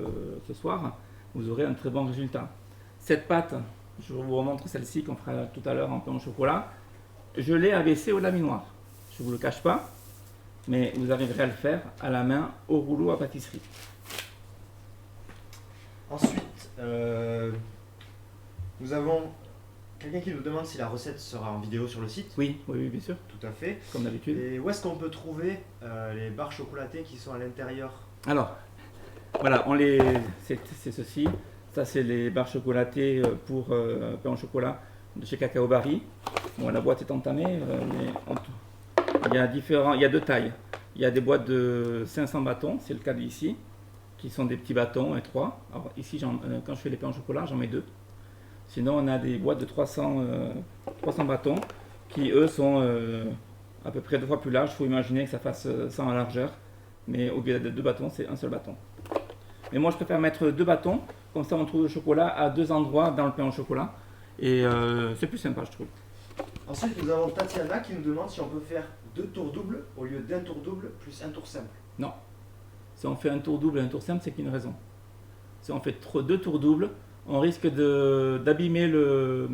ce soir, vous aurez un très bon résultat. Cette pâte, je vous remontre celle-ci qu'on fera tout à l'heure en pain au chocolat, je l'ai abaissée au laminoir. Je ne vous le cache pas, mais vous arriverez à le faire à la main au rouleau à pâtisserie.
Ensuite, nous avons quelqu'un qui nous demande si la recette sera en vidéo sur le site.
Oui, oui, oui, bien sûr,
Tout à fait.
comme d'habitude.
Et où est-ce qu'on peut trouver les barres chocolatées qui sont à l'intérieur?
Alors, voilà, c'est ceci. Ça, c'est les barres chocolatées pour pain au chocolat de chez Cacao Barry. Bon, la boîte est entamée, mais il y a deux tailles. Il y a des boîtes de 500 bâtons, c'est le cas d'ici, qui sont des petits bâtons étroits. Alors ici, quand je fais les pains au chocolat, j'en mets 2. Sinon, on a des boîtes de 300 bâtons qui, eux, sont à peu près 2 fois plus larges. Il faut imaginer que ça fasse 100 en largeur. Mais au lieu de 2 bâtons, c'est un seul bâton. Mais moi, je préfère mettre 2 bâtons. Comme ça, on trouve le chocolat à 2 endroits dans le pain au chocolat. Et c'est plus sympa, je trouve.
Ensuite, nous avons Tatiana qui nous demande si on peut faire 2 tours doubles au lieu d'un tour double plus un tour simple.
Non. Si on fait un tour double et un tour simple, c'est qu'une raison. Si on fait 2 tours doubles, on risque d'abîmer de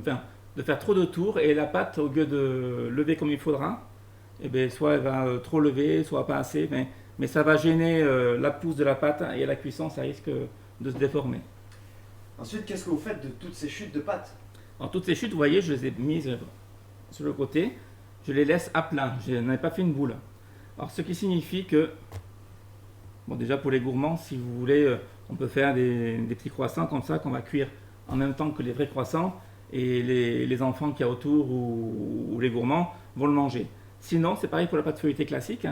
faire trop de tours et la pâte, au lieu de lever comme il faudra, eh bien, soit elle va trop lever, soit pas assez, mais ça va gêner la pousse de la pâte et à la cuisson, ça risque de se déformer.
Ensuite, qu'est-ce que vous faites de toutes ces chutes de pâte?
Alors, toutes ces chutes, vous voyez, je les ai mises sur le côté, je les laisse à plat, je n'en ai pas fait une boule. Alors, ce qui signifie que, bon, déjà pour les gourmands, si vous voulez, on peut faire des petits croissants comme ça qu'on va cuire en même temps que les vrais croissants et les enfants qu'il y a autour ou les gourmands vont le manger. Sinon, c'est pareil pour la pâte feuilletée classique.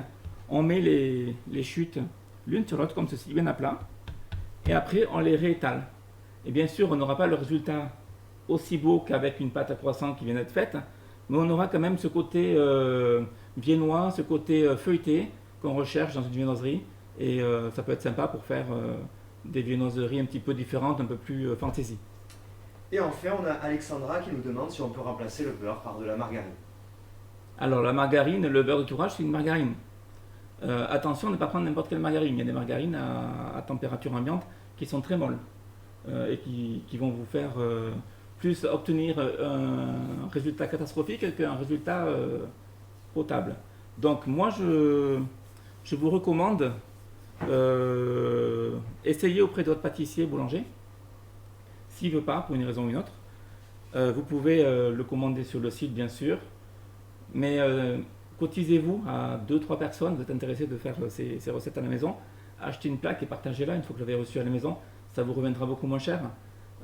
On met les chutes l'une sur l'autre comme ceci, bien à plat, et après on les réétale. Et bien sûr, on n'aura pas le résultat aussi beau qu'avec une pâte à croissant qui vient d'être faite, mais on aura quand même ce côté viennois, ce côté feuilleté qu'on recherche dans une viennoiserie. Et ça peut être sympa pour faire des viennoiseries un petit peu différentes, un peu plus fantaisie.
Et enfin, on a Alexandra qui nous demande si on peut remplacer le beurre par de la margarine.
Alors la margarine, le beurre de tourage, c'est une margarine. Attention à ne pas prendre n'importe quelle margarine. Il y a des margarines à température ambiante qui sont très molles et qui vont vous faire plus obtenir un résultat catastrophique qu'un résultat potable. Donc moi, je vous recommande essayez auprès de votre pâtissier boulanger. S'il ne veut pas, pour une raison ou une autre, vous pouvez le commander sur le site, bien sûr. Mais cotisez-vous à 2-3 personnes, vous êtes intéressé de faire ces recettes à la maison. Achetez une plaque et partagez-la une fois que vous l'avez reçue à la maison. Ça vous reviendra beaucoup moins cher.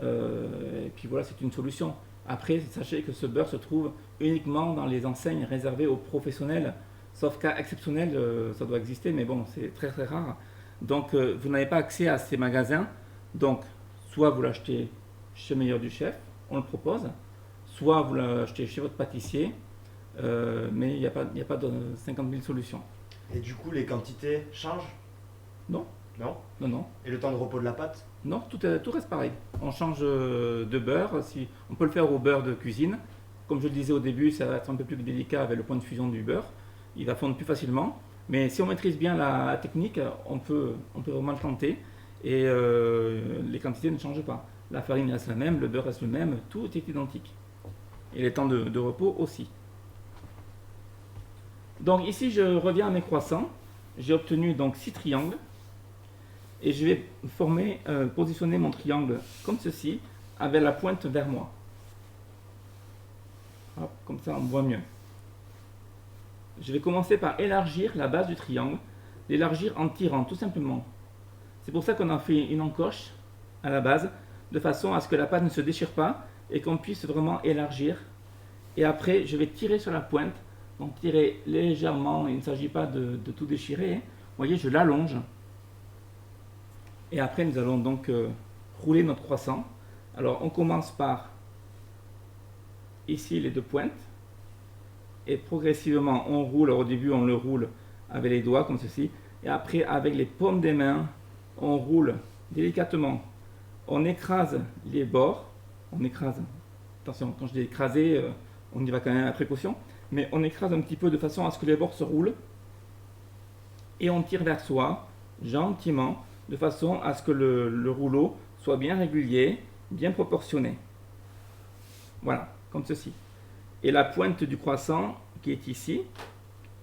Et puis voilà, c'est une solution. Après, sachez que ce beurre se trouve uniquement dans les enseignes réservées aux professionnels. Sauf cas exceptionnel, ça doit exister, mais bon, c'est très très rare. Donc, vous n'avez pas accès à ces magasins. Donc, soit vous l'achetez chez Meilleur du Chef, on le propose, soit vous l'achetez chez votre pâtissier, mais il n'y a pas de 50 000 solutions.
Et du coup, les quantités changent?
Non,
Non?
Non, non.
Et le temps de repos de la pâte?
Non, tout reste pareil. On change de beurre. Si, on peut le faire au beurre de cuisine. Comme je le disais au début, ça va être un peu plus délicat avec le point de fusion du beurre. Il va fondre plus facilement. Mais si on maîtrise bien la technique, on peut vraiment le tenter. Et les quantités ne changent pas. La farine reste la même, le beurre reste le même, tout est identique. Et les temps de repos aussi. Donc ici, je reviens à mes croissants. J'ai obtenu donc 6 triangles. Et je vais positionner mon triangle comme ceci, avec la pointe vers moi. Hop, comme ça, on voit mieux. Je vais commencer par élargir la base du triangle, l'élargir en tirant, tout simplement. C'est pour ça qu'on a fait une encoche à la base, de façon à ce que la pâte ne se déchire pas et qu'on puisse vraiment élargir. Et après, je vais tirer sur la pointe, donc tirer légèrement, il ne s'agit pas de tout déchirer. Vous voyez, je l'allonge. Et après, nous allons donc rouler notre croissant. Alors, on commence par ici les 2 pointes. Et progressivement, on roule. Alors, au début, on le roule avec les doigts, comme ceci. Et après, avec les paumes des mains, on roule délicatement. On écrase les bords. On écrase. Attention, quand je dis écraser, on y va quand même à précaution. Mais on écrase un petit peu de façon à ce que les bords se roulent. Et on tire vers soi, gentiment, de façon à ce que le rouleau soit bien régulier, bien proportionné. Voilà, comme ceci. Et la pointe du croissant qui est ici,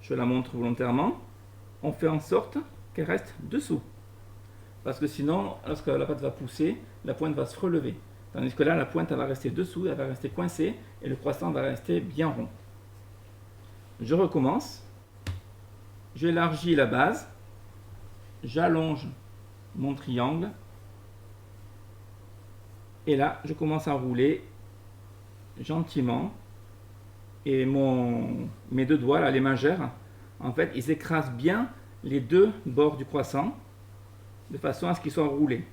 je la montre volontairement, on fait en sorte qu'elle reste dessous. Parce que sinon, lorsque la pâte va pousser, la pointe va se relever. Tandis que là, la pointe elle va rester dessous, elle va rester coincée et le croissant va rester bien rond. Je recommence. J'élargis la base. J'allonge mon triangle. Et là, je commence à rouler gentiment. Et mes 2 doigts, là, les majeurs, en fait, ils écrasent bien les 2 bords du croissant de façon à ce qu'ils soient roulés.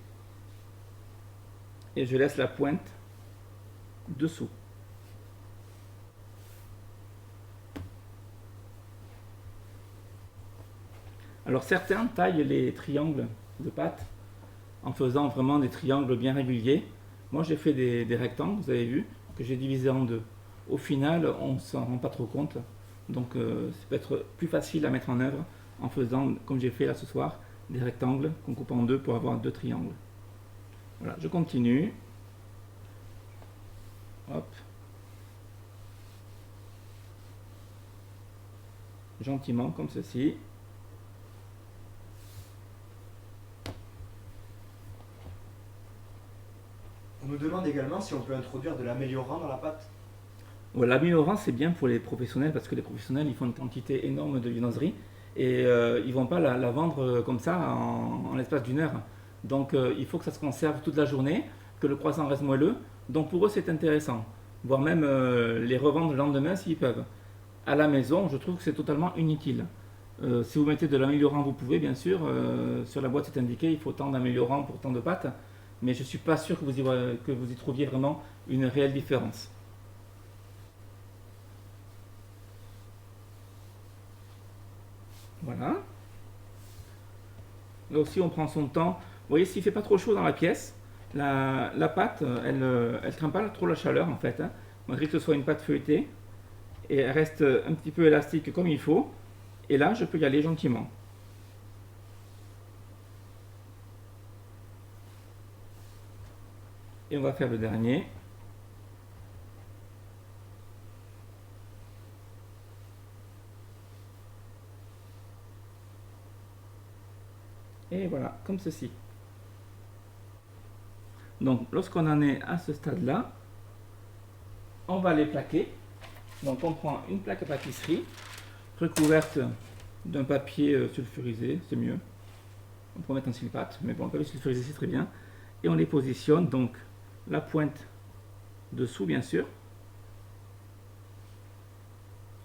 Et je laisse la pointe dessous. Alors certains taillent les triangles de pâte en faisant vraiment des triangles bien réguliers. Moi j'ai fait des rectangles, vous avez vu, que j'ai divisé en 2. Au final, on ne s'en rend pas trop compte. Donc ça peut être plus facile à mettre en œuvre en faisant, comme j'ai fait là ce soir, des rectangles qu'on coupe en 2 pour avoir 2 triangles. Voilà, je continue. Hop. Gentiment, comme ceci.
On nous demande également si on peut introduire de l'améliorant dans la pâte.
Ouais, l'améliorant, c'est bien pour les professionnels parce que les professionnels, ils font une quantité énorme de viennoiserie et ils ne vont pas la vendre comme ça en l'espace d'une heure. Donc il faut que ça se conserve toute la journée, que le croissant reste moelleux. Donc pour eux, c'est intéressant. Voire même les revendre le lendemain s'ils peuvent. À la maison, je trouve que c'est totalement inutile. Si vous mettez de l'améliorant, vous pouvez bien sûr. Sur la boîte, c'est indiqué, il faut tant d'améliorant pour tant de pâtes. Mais je ne suis pas sûr que vous y trouviez vraiment une réelle différence. Voilà. Là aussi, on prend son temps. Vous voyez, s'il ne fait pas trop chaud dans la pièce, la pâte, elle ne craint pas trop la chaleur en fait. Hein, malgré que ce soit une pâte feuilletée. Et elle reste un petit peu élastique comme il faut. Et là, je peux y aller gentiment. Et on va faire le dernier. Et voilà, comme ceci. Donc, lorsqu'on en est à ce stade-là, on va les plaquer. Donc, on prend une plaque à pâtisserie, recouverte d'un papier sulfurisé, c'est mieux. On peut mettre un silpate, mais bon, le papier sulfurisé, c'est très bien. Et on les positionne, donc, la pointe dessous, bien sûr,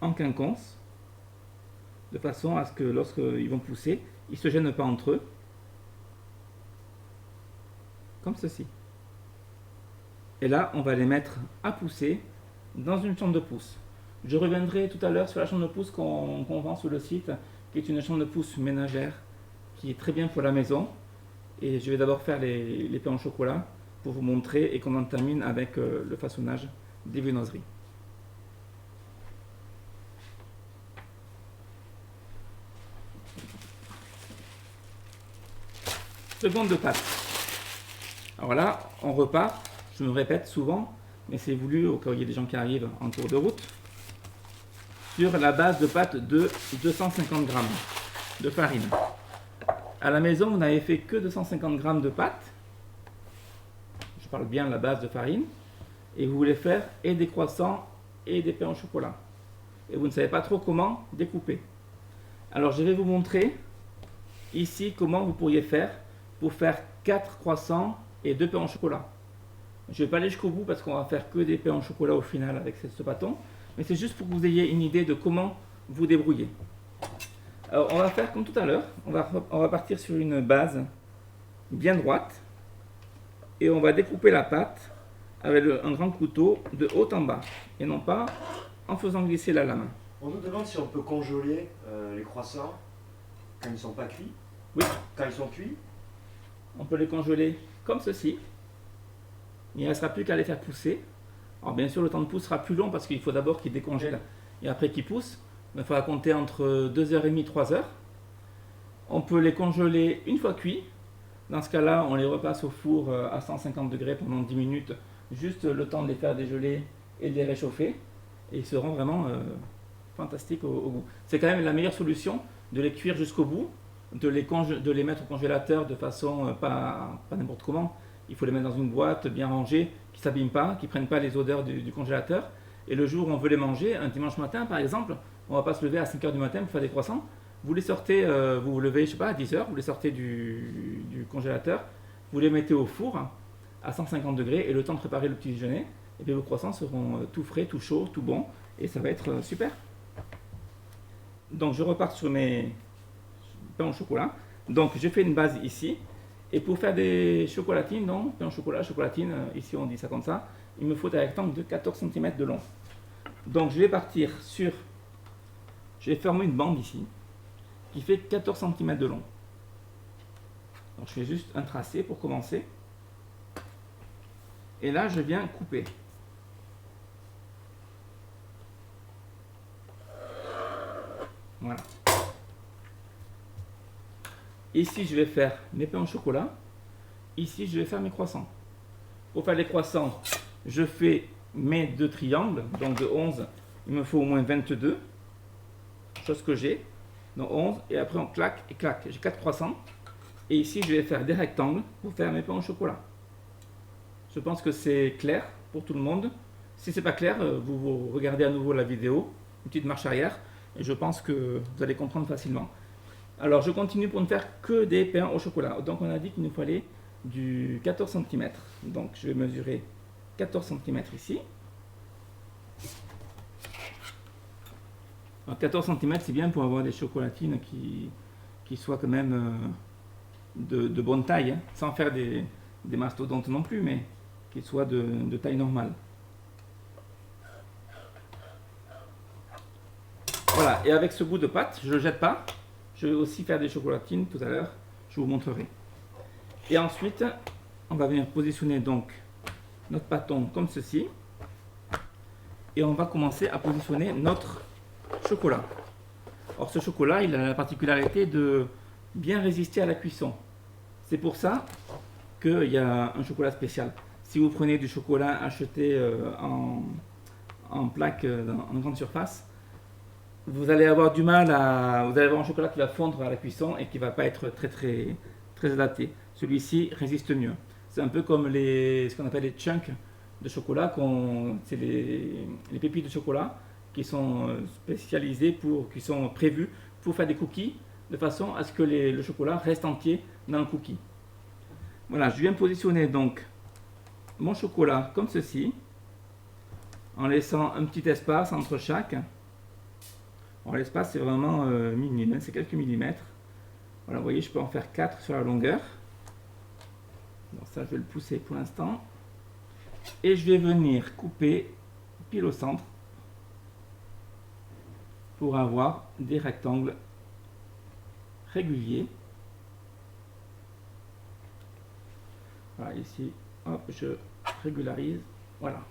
en quinconce, de façon à ce que lorsqu'ils vont pousser, ils ne se gênent pas entre eux, comme ceci. Et là, on va les mettre à pousser dans une chambre de pousse. Je reviendrai tout à l'heure sur la chambre de pousse qu'on vend sur le site, qui est une chambre de pousse ménagère, qui est très bien pour la maison. Et je vais d'abord faire les pains au chocolat pour vous montrer et qu'on en termine avec le façonnage des viennoiseries. Seconde de pâte. Alors là, on repart, je me répète souvent, mais c'est voulu au cas où il y a des gens qui arrivent en cours de route, sur la base de pâte de 250 g de farine. À la maison, vous n'avez fait que 250 g de pâte, je parle bien de la base de farine, et vous voulez faire et des croissants et des pains au chocolat. Et vous ne savez pas trop comment découper. Alors je vais vous montrer ici comment vous pourriez faire pour faire 4 croissants et 2 pains au chocolat. Je ne vais pas aller jusqu'au bout parce qu'on va faire que des pains au chocolat au final avec ce bâton, mais c'est juste pour que vous ayez une idée de comment vous débrouiller. Alors on va faire comme tout à l'heure, on va partir sur une base bien droite et on va découper la pâte avec un grand couteau de haut en bas et non pas en faisant glisser la lame.
On nous demande si on peut congeler les croissants quand ils ne sont pas cuits.
Oui.
Quand ils sont cuits.
On peut les congeler comme ceci. Il ne restera plus qu'à les faire pousser. Alors bien sûr, le temps de pousse sera plus long parce qu'il faut d'abord qu'ils décongèlent et après qu'ils poussent. Mais il faudra compter entre 2h30 et 3h. On peut les congeler une fois cuits. Dans ce cas-là, on les repasse au four à 150 degrés pendant 10 minutes. Juste le temps de les faire dégeler et de les réchauffer. Et ils seront vraiment fantastiques au goût. C'est quand même la meilleure solution de les cuire jusqu'au bout. De les mettre au congélateur de façon pas n'importe comment. Il faut les mettre dans une boîte bien rangée, qui ne s'abîment pas, qui ne prennent pas les odeurs du congélateur. Et le jour où on veut les manger, un dimanche matin par exemple, on ne va pas se lever à 5h du matin pour faire des croissants. Vous les sortez, vous vous levez, je sais pas, à 10h, vous les sortez du congélateur, vous les mettez au four à 150 degrés et le temps de préparer le petit déjeuner, et puis vos croissants seront tout frais, tout chaud, tout bon, et ça va être super. Donc je repars sur mes pain au chocolat. Donc je fais une base ici. Et pour faire des chocolatines, non, pain au chocolat, chocolatine, ici on dit ça comme ça, il me faut un rectangle de 14 cm de long. Donc je vais partir sur, je vais former une bande ici, qui fait 14 cm de long. Donc je fais juste un tracé pour commencer. Et là je viens couper. Voilà. Ici, je vais faire mes pains au chocolat. Ici, je vais faire mes croissants. Pour faire les croissants, je fais mes 2 triangles. Donc de 11, il me faut au moins 22. Chose que j'ai. Donc 11. Et après, on claque et claque. J'ai 4 croissants. Et ici, je vais faire des rectangles pour faire mes pains au chocolat. Je pense que c'est clair pour tout le monde. Si ce n'est pas clair, vous regardez à nouveau la vidéo. Une petite marche arrière. Et je pense que vous allez comprendre facilement. Alors je continue pour ne faire que des pains au chocolat. Donc on a dit qu'il nous fallait du 14 cm. Donc je vais mesurer 14 cm ici. Alors 14 cm c'est bien pour avoir des chocolatines qui soient quand même de bonne taille, hein, sans faire des mastodontes non plus, mais qui soient de taille normale. Voilà, et avec ce bout de pâte, je ne le jette pas. Je vais aussi faire des chocolatines tout à l'heure, je vous montrerai. Et ensuite, on va venir positionner donc notre bâton comme ceci. Et on va commencer à positionner notre chocolat. Or ce chocolat, il a la particularité de bien résister à la cuisson. C'est pour ça qu'il y a un chocolat spécial. Si vous prenez du chocolat acheté en plaque en grande surface, vous allez avoir du mal à... Vous allez avoir un chocolat qui va fondre à la cuisson et qui ne va pas être très adapté. Celui-ci résiste mieux. C'est un peu comme ce qu'on appelle les chunks de chocolat. C'est les pépites de chocolat qui sont spécialisées qui sont prévues pour faire des cookies de façon à ce que le chocolat reste entier dans le cookie. Voilà, je viens positionner donc mon chocolat comme ceci, en laissant un petit espace entre chaque. Alors l'espace c'est vraiment minime, c'est quelques millimètres. Voilà, vous voyez, je peux en faire 4 sur la longueur. Donc ça, je vais le pousser pour l'instant. Et je vais venir couper pile au centre pour avoir des rectangles réguliers. Voilà, ici, hop, je régularise. Voilà.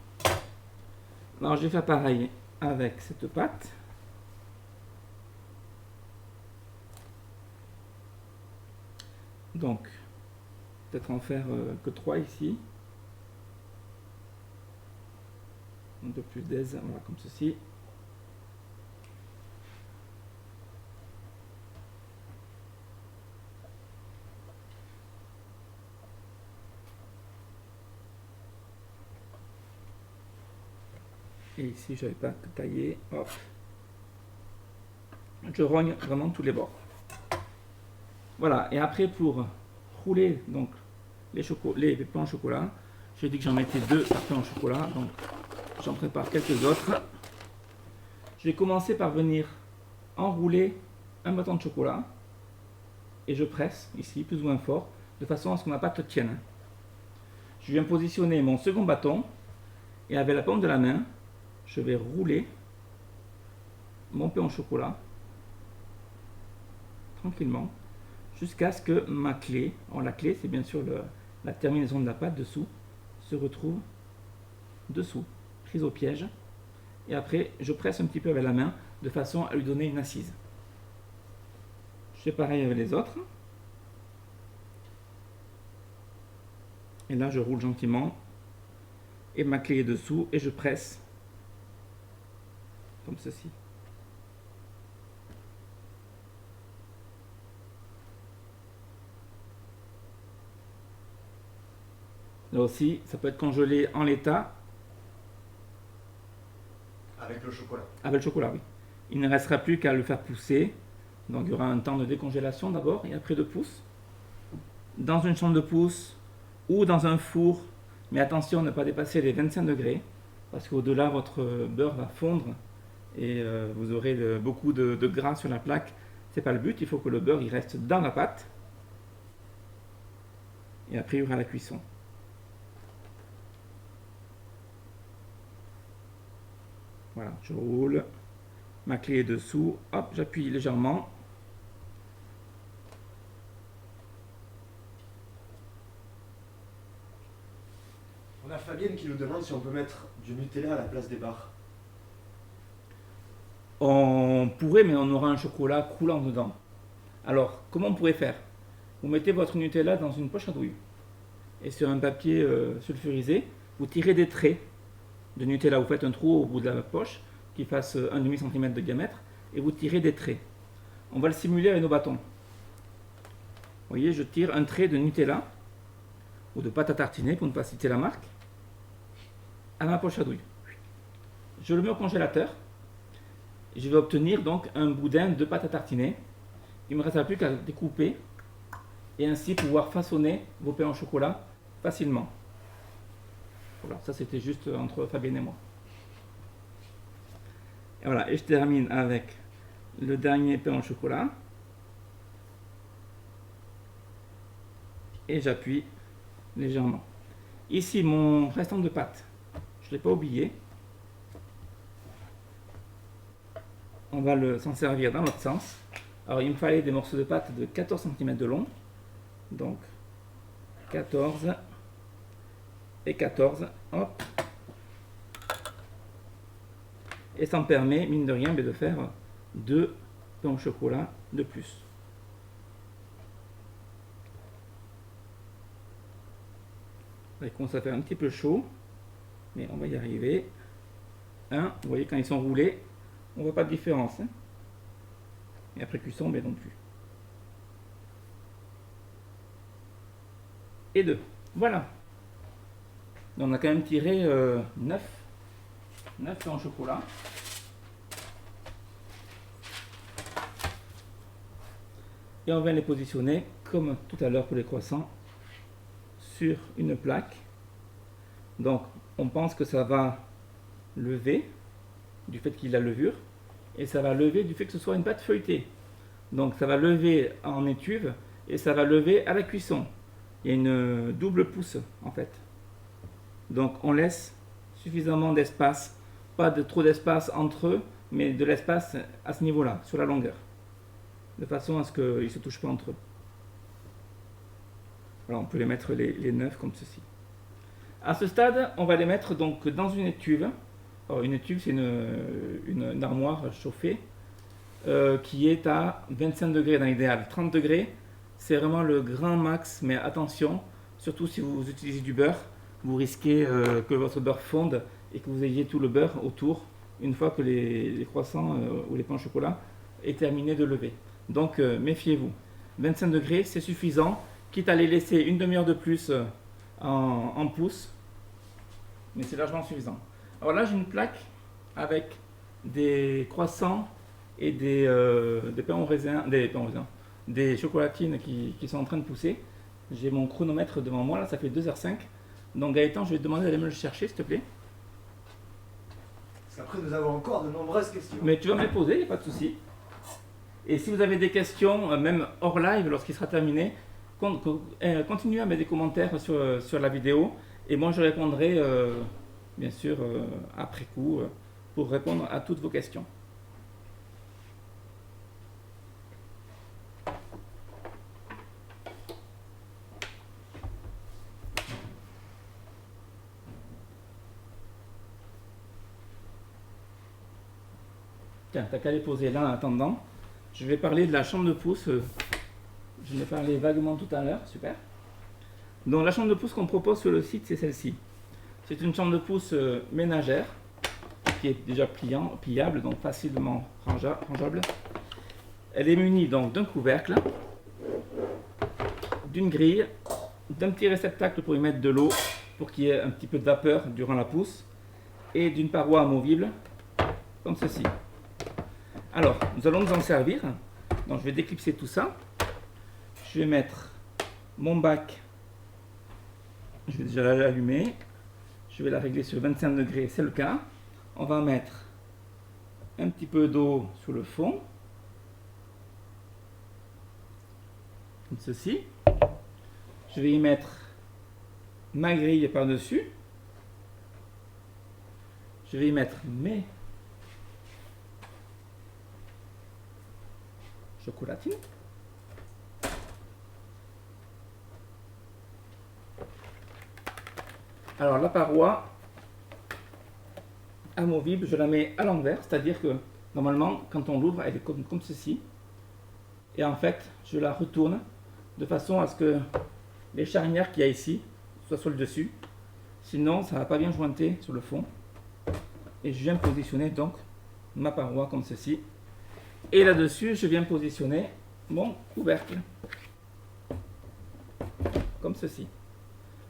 Alors, je vais faire pareil avec cette pâte. Donc, peut-être en faire que 3 ici. Un peu plus d'aise, voilà, comme ceci. Et ici, je n'avais pas taillé. Hop. Je rogne vraiment tous les bords. Voilà. Et après, pour rouler donc les pains au chocolat, j'ai dit que j'en mettais 2 par pain au chocolat. Donc, j'en prépare quelques autres. Je vais commencer par venir enrouler un bâton de chocolat. Et je presse ici, plus ou moins fort, de façon à ce que ma pâte tienne. Je viens positionner mon second bâton. Et avec la paume de la main, je vais rouler mon pain au chocolat tranquillement jusqu'à ce que ma clé, la clé c'est bien sûr la terminaison de la pâte dessous, se retrouve dessous, prise au piège. Et après je presse un petit peu avec la main de façon à lui donner une assise. Je fais pareil avec les autres. Et là je roule gentiment et ma clé est dessous et je presse comme ceci. Là aussi, ça peut être congelé en l'état.
Avec le chocolat.
Avec le chocolat, oui. Il ne restera plus qu'à le faire pousser. Donc il y aura un temps de décongélation d'abord et après de pousse. Dans une chambre de pousse ou dans un four. Mais attention à ne pas dépasser les 25 degrés. Parce qu'au-delà, votre beurre va fondre. Et vous aurez beaucoup de gras sur la plaque. C'est pas le but, il faut que le beurre il reste dans la pâte. Et après il y aura la cuisson. Voilà, je roule. Ma clé est dessous. Hop, j'appuie légèrement.
On a Fabienne qui nous demande si on peut mettre du Nutella à la place des barres.
On pourrait, mais on aura un chocolat coulant dedans. Alors, comment on pourrait faire? Vous mettez votre Nutella dans une poche à douille. Et sur un papier sulfurisé, vous tirez des traits de Nutella. Vous faites un trou au bout de la poche qui fasse 1,5 cm de diamètre. Et vous tirez des traits. On va le simuler avec nos bâtons. Vous voyez, je tire un trait de Nutella ou de pâte à tartiner, pour ne pas citer la marque, à ma poche à douille. Je le mets au congélateur. Je vais obtenir donc un boudin de pâte à tartiner. Il ne me restera plus qu'à découper et ainsi pouvoir façonner vos pains au chocolat facilement. Voilà, ça c'était juste entre Fabienne et moi. Et voilà, et je termine avec le dernier pain au chocolat. Et j'appuie légèrement. Ici, mon restant de pâte, je ne l'ai pas oublié. On va s'en servir dans l'autre sens. Alors il me fallait des morceaux de pâte de 14 cm de long. Donc 14 et 14. Hop. Et ça me permet, mine de rien, de faire 2 pains au chocolat de plus. Il commence à faire un petit peu chaud, mais on va y arriver. Vous voyez, quand ils sont roulés, on ne voit pas de différence. Et après cuisson, mais non plus. Et 2. Voilà. Donc on a quand même tiré 9 pains au chocolat. Et on vient les positionner, comme tout à l'heure pour les croissants, sur une plaque. Donc on pense que ça va lever du fait qu'il a levure, et ça va lever du fait que ce soit une pâte feuilletée. Donc ça va lever en étuve et ça va lever à la cuisson. Il y a une double pousse en fait. Donc on laisse suffisamment d'espace, pas de trop d'espace entre eux, mais de l'espace à ce niveau-là, sur la longueur, de façon à ce qu'ils ne se touchent pas entre eux. Voilà, on peut les mettre les 9 comme ceci. À ce stade, on va les mettre donc dans une étuve. Alors, une étuve, c'est une armoire chauffée qui est à 25 degrés dans l'idéal. 30 degrés, c'est vraiment le grand max, mais attention, surtout si vous utilisez du beurre, vous risquez que votre beurre fonde et que vous ayez tout le beurre autour une fois que les croissants ou les pains au chocolat est terminé de lever. Donc méfiez-vous. 25 degrés, c'est suffisant, quitte à les laisser une demi-heure de plus en pouce, mais c'est largement suffisant. Alors là, j'ai une plaque avec des croissants et des pains au raisin, des chocolatines qui sont en train de pousser. J'ai mon chronomètre devant moi, là, ça fait 2h05. Donc Gaëtan, je vais te demander d'aller me le chercher, s'il te plaît.
Parce qu'après, nous avons encore de nombreuses questions.
Mais tu vas me les poser, il n'y a pas de souci. Et si vous avez des questions, même hors live, lorsqu'il sera terminé, continuez à mettre des commentaires sur la vidéo. Et moi, je répondrai, bien sûr, après coup, pour répondre à toutes vos questions. Tiens, t'as qu'à les poser là en attendant. Je vais parler de la chambre de pouce. Je l'ai parlé vaguement tout à l'heure, super. Donc la chambre de pouce qu'on propose sur le site, c'est celle-ci. C'est une chambre de pouce ménagère qui est déjà pliable, donc facilement rangeable. Elle est munie donc d'un couvercle, d'une grille, d'un petit réceptacle pour y mettre de l'eau pour qu'il y ait un petit peu de vapeur durant la pousse et d'une paroi amovible comme ceci. Alors, nous allons nous en servir. Donc, je vais déclipser tout ça. Je vais mettre mon bac. Je vais déjà l'allumer. Je vais la régler sur 25 degrés, c'est le cas. On va mettre un petit peu d'eau sur le fond. Comme ceci. Je vais y mettre ma grille par-dessus. Je vais y mettre mes chocolatine. Alors la paroi amovible, je la mets à l'envers, c'est-à-dire que normalement quand on l'ouvre, elle est comme ceci. Et en fait, je la retourne de façon à ce que les charnières qu'il y a ici soient sur le dessus. Sinon, ça ne va pas bien jointer sur le fond. Et je viens positionner donc ma paroi comme ceci. Et là-dessus, je viens positionner mon couvercle. Comme ceci.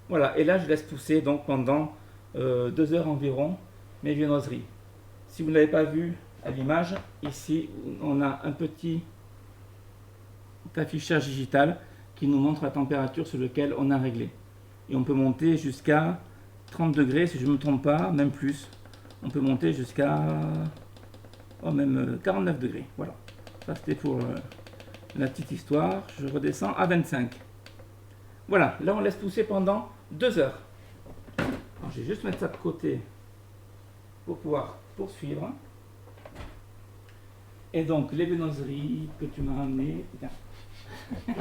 Voilà, et là, je laisse pousser donc pendant 2 heures environ mes viennoiseries. Si vous ne l'avez pas vu à l'image, ici, on a un petit affichage digital qui nous montre la température sur laquelle on a réglé. Et on peut monter jusqu'à 30 degrés, si je ne me trompe pas, même plus. On peut monter jusqu'à même 49 degrés. Voilà. Ça, c'était pour la petite histoire. Je redescends à 25. Voilà. Là, on laisse pousser pendant 2 heures. Alors, je vais juste mettre ça de côté pour pouvoir poursuivre. Et donc, les viennoiseries que tu m'as ramenées.
Je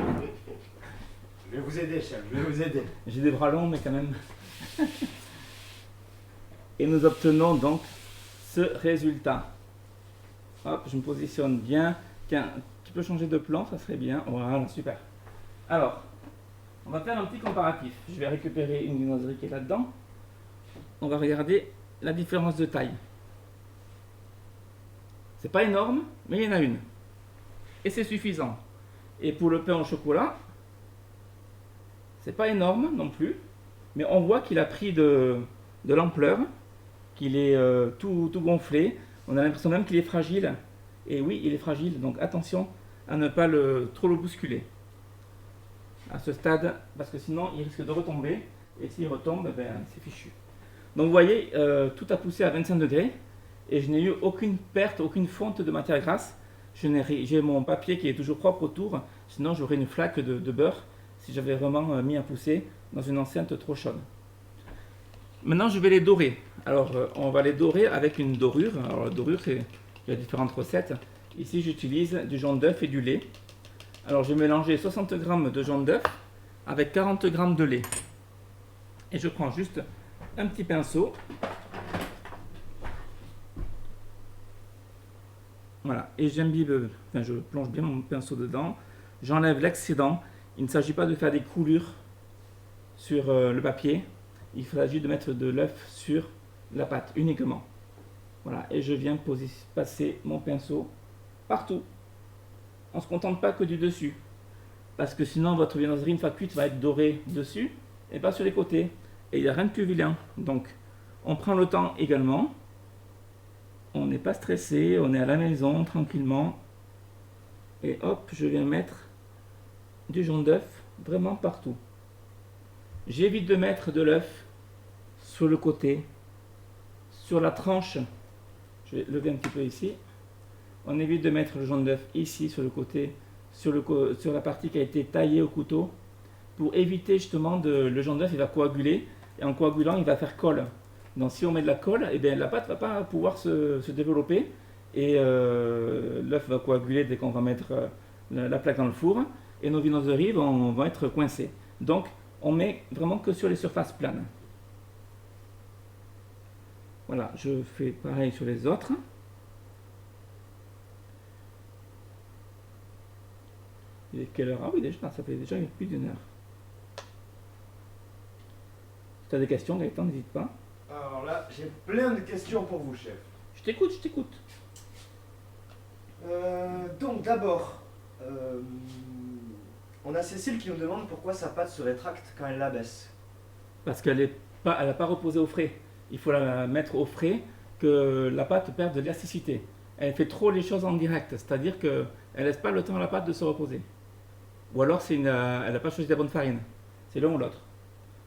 vais vous aider, chef. Je vais vous aider.
J'ai des bras longs, mais quand même. Et nous obtenons donc ce résultat. Hop, je me positionne bien. Tiens, tu peux changer de plan, ça serait bien. Voilà, super. Alors, on va faire un petit comparatif. Je vais récupérer une viennoiserie qui est là-dedans. On va regarder la différence de taille. C'est pas énorme, mais il y en a une. Et c'est suffisant. Et pour le pain au chocolat, c'est pas énorme non plus, mais on voit qu'il a pris de l'ampleur, qu'il est tout gonflé. On a l'impression même qu'il est fragile. Et oui, il est fragile, donc attention à ne pas trop le bousculer à ce stade, parce que sinon il risque de retomber. Et s'il retombe, ben, c'est fichu. Donc vous voyez, tout a poussé à 25 degrés et je n'ai eu aucune perte, aucune fonte de matière grasse. J'ai mon papier qui est toujours propre autour, sinon j'aurais une flaque de beurre si j'avais vraiment mis à pousser dans une enceinte trop chaude. Maintenant je vais les dorer. Alors on va les dorer avec une dorure. Alors la dorure, il y a différentes recettes. Ici j'utilise du jaune d'œuf et du lait. Alors j'ai mélangé 60 g de jaune d'œuf avec 40 g de lait. Et je prends juste un petit pinceau. Voilà, et j'imbibe, enfin je plonge bien mon pinceau dedans. J'enlève l'excédent. Il ne s'agit pas de faire des coulures sur le papier. Il s'agit de mettre de l'œuf sur la pâte uniquement. Voilà, et je viens passer mon pinceau partout. On ne se contente pas que du dessus. Parce que sinon votre viennoiserie, une fois cuite, va être dorée dessus et pas sur les côtés. Et il n'y a rien de plus vilain. Donc, on prend le temps également. On n'est pas stressé, on est à la maison, tranquillement. Et hop, je viens mettre du jaune d'œuf vraiment partout. J'évite de mettre de l'œuf sur le côté, sur la tranche. Je vais lever un petit peu ici. On évite de mettre le jaune d'œuf ici sur le côté, sur la partie qui a été taillée au couteau, pour éviter justement le jaune d'œuf, il va coaguler, et en coagulant, il va faire colle. Donc si on met de la colle, eh bien, la pâte ne va pas pouvoir se développer, et l'œuf va coaguler dès qu'on va mettre la plaque dans le four, et nos viennoiseries vont être coincées. Donc on met vraiment que sur les surfaces planes. Voilà, je fais pareil sur les autres. Il est quelle heure? Ah oui, déjà, ça fait déjà plus d'1 heure. Si tu as des questions, Gaëtan, n'hésite pas.
Alors là, j'ai plein de questions pour vous, chef.
Je t'écoute, je t'écoute.
Donc d'abord, on a Cécile qui nous demande pourquoi sa pâte se rétracte quand elle la baisse.
Parce qu'elle n'a pas reposé au frais. Il faut la mettre au frais, que la pâte perde de l'élasticité. Elle fait trop les choses en direct, c'est-à-dire qu'elle ne laisse pas le temps à la pâte de se reposer. Ou alors elle n'a pas choisi la bonne farine. C'est l'un ou l'autre.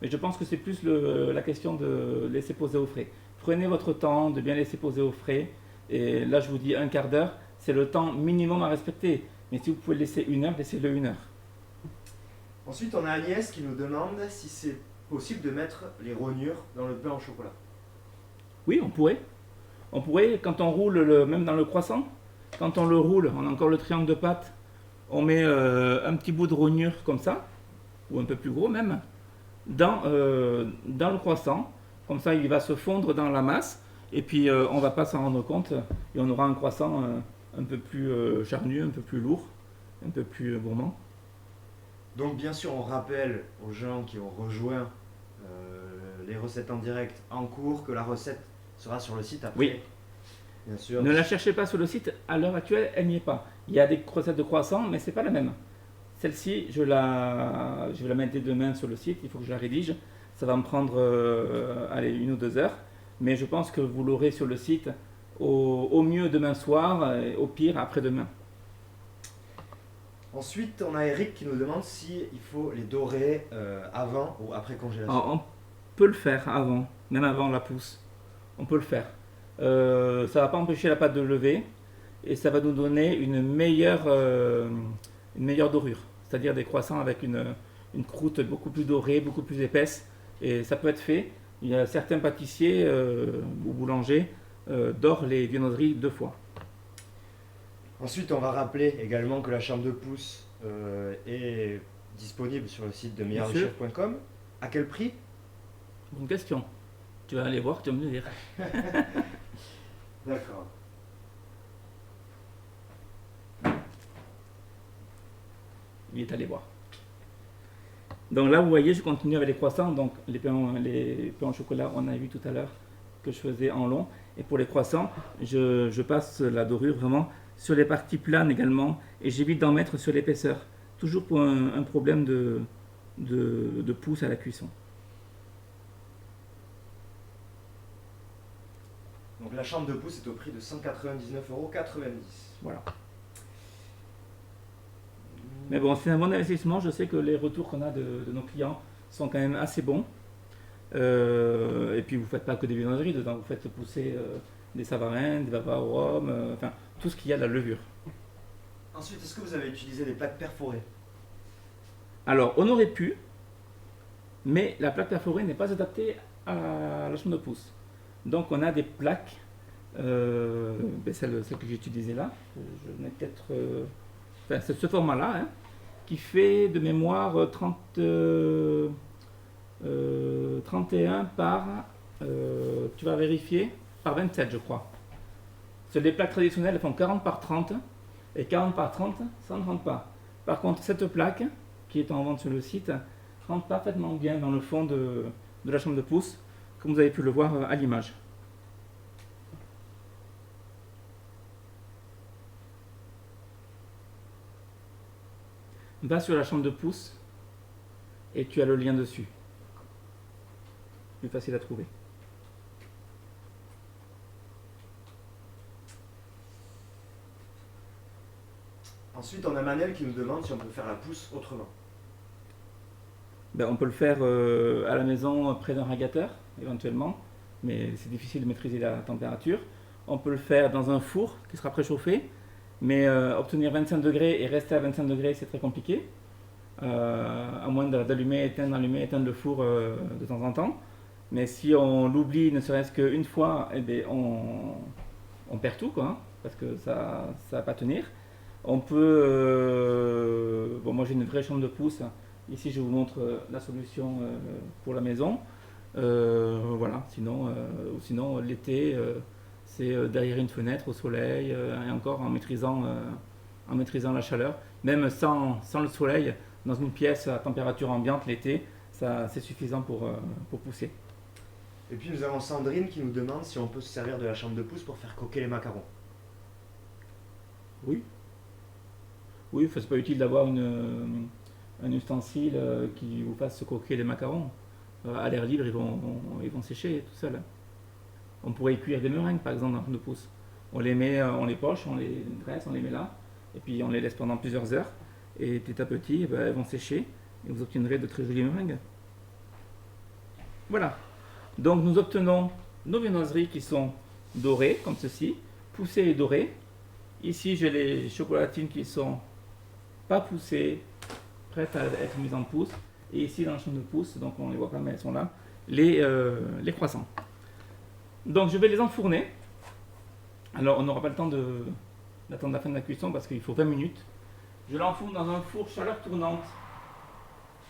Mais je pense que c'est plus la question de laisser poser au frais. Prenez votre temps de bien laisser poser au frais. Et là, je vous dis 1/4 d'heure, c'est le temps minimum à respecter. Mais si vous pouvez le laisser 1 heure, laissez-le 1 heure.
Ensuite, on a Agnès qui nous demande si c'est possible de mettre les rognures dans le pain au chocolat.
Oui, on pourrait. On pourrait, quand on roule, même dans le croissant, quand on le roule, on a encore le triangle de pâte, on met un petit bout de rognure comme ça, ou un peu plus gros même, dans le croissant. Comme ça, il va se fondre dans la masse, et puis on ne va pas s'en rendre compte, et on aura un croissant un peu plus charnu, un peu plus lourd, un peu plus gourmand.
Donc bien sûr, on rappelle aux gens qui ont rejoint les recettes en direct en cours que la recette sera sur le site après.
Oui.
Bien sûr.
Ne la cherchez pas sur le site, à l'heure actuelle, elle n'y est pas. Il y a des recettes de croissants, mais ce n'est pas la même. Celle-ci, je vais la mettre dès demain sur le site, il faut que je la rédige. Ça va me prendre 1 ou 2 heures, mais je pense que vous l'aurez sur le site au mieux demain soir, et au pire après-demain.
Ensuite, on a Eric qui nous demande si il faut les dorer avant ou après congélation.
Alors, on peut le faire avant, même avant la pousse. On peut le faire. Ça ne va pas empêcher la pâte de lever et ça va nous donner une meilleure dorure. C'est-à-dire des croissants avec une croûte beaucoup plus dorée, beaucoup plus épaisse. Et ça peut être fait. Il y a certains pâtissiers ou boulangers dorent les viennoiseries 2 fois.
Ensuite, on va rappeler également que la chambre de pousse est disponible sur le site de meilleurchef.com. À quel prix?
Bonne question. Tu vas aller voir, tu vas me le dire.
D'accord.
Il est allé voir. Donc là, vous voyez, je continue avec les croissants. Donc les pains au chocolat, on a vu tout à l'heure que je faisais en long. Et pour les croissants, je passe la dorure vraiment sur les parties planes également. Et j'évite d'en mettre sur l'épaisseur. Toujours pour un problème de pousse à la cuisson.
Donc la chambre de pousse est au prix de 199,90 €.
Voilà. Mais bon, c'est un bon investissement. Je sais que les retours qu'on a de nos clients sont quand même assez bons. Et puis vous ne faites pas que des viennoiseries dedans. Vous faites pousser des savarins, des vapeurs au rhum, enfin tout ce qu'il y a de la levure.
Ensuite, est-ce que vous avez utilisé des plaques perforées?
Alors, on aurait pu, mais la plaque perforée n'est pas adaptée à la chambre de pousse. Donc on a des plaques, celle que j'ai utilisée là, je mets peut-être, c'est ce format-là, hein, qui fait de mémoire 31 par, tu vas vérifier, par 27 je crois. Sur les plaques traditionnelles, elles font 40 par 30, et 40 par 30, ça ne rentre pas. Par contre, cette plaque, qui est en vente sur le site, rentre parfaitement bien dans le fond de la chambre de pouce, comme vous avez pu le voir à l'image. Va sur la chambre de pouce et tu as le lien dessus. Plus facile à trouver.
Ensuite, on a Manel qui nous demande si on peut faire la pousse autrement.
Ben, on peut le faire à la maison près d'un radiateur, éventuellement, mais c'est difficile de maîtriser la température. On peut le faire dans un four qui sera préchauffé, mais obtenir 25 degrés et rester à 25 degrés, c'est très compliqué. À moins d'allumer, éteindre le four de temps en temps. Mais si on l'oublie ne serait-ce qu'une fois, eh bien, on perd tout, quoi, hein, parce que ça ne va pas tenir. On peut... bon, moi j'ai une vraie chambre de pouce. Ici je vous montre la solution pour la maison. Voilà, sinon l'été, c'est derrière une fenêtre au soleil et encore en maîtrisant la chaleur. Même sans le soleil, dans une pièce à température ambiante l'été, c'est suffisant pour pousser.
Et puis nous avons Sandrine qui nous demande si on peut se servir de la chambre de pouce pour faire coquer les macarons.
Oui. Oui, c'est pas utile d'avoir un ustensile qui vous fasse coquer les macarons. À l'air libre, ils vont sécher tout seuls. On pourrait y cuire des meringues par exemple dans la chambre de pouce. On les met, on les poche, on les dresse, on les met là, et puis on les laisse pendant plusieurs heures. Et petit à petit, eh ben, elles vont sécher et vous obtiendrez de très jolies meringues. Voilà. Donc nous obtenons nos viennoiseries qui sont dorées, comme ceci, poussées et dorées. Ici j'ai les chocolatines qui sont pas poussées, prêtes à être mises en pousse. Et ici dans la chambre de pouce, donc on les voit pas mais elles sont là, les croissants. Donc je vais les enfourner. Alors on n'aura pas le temps d'attendre la fin de la cuisson parce qu'il faut 20 minutes. Je l'enfourne dans un four chaleur tournante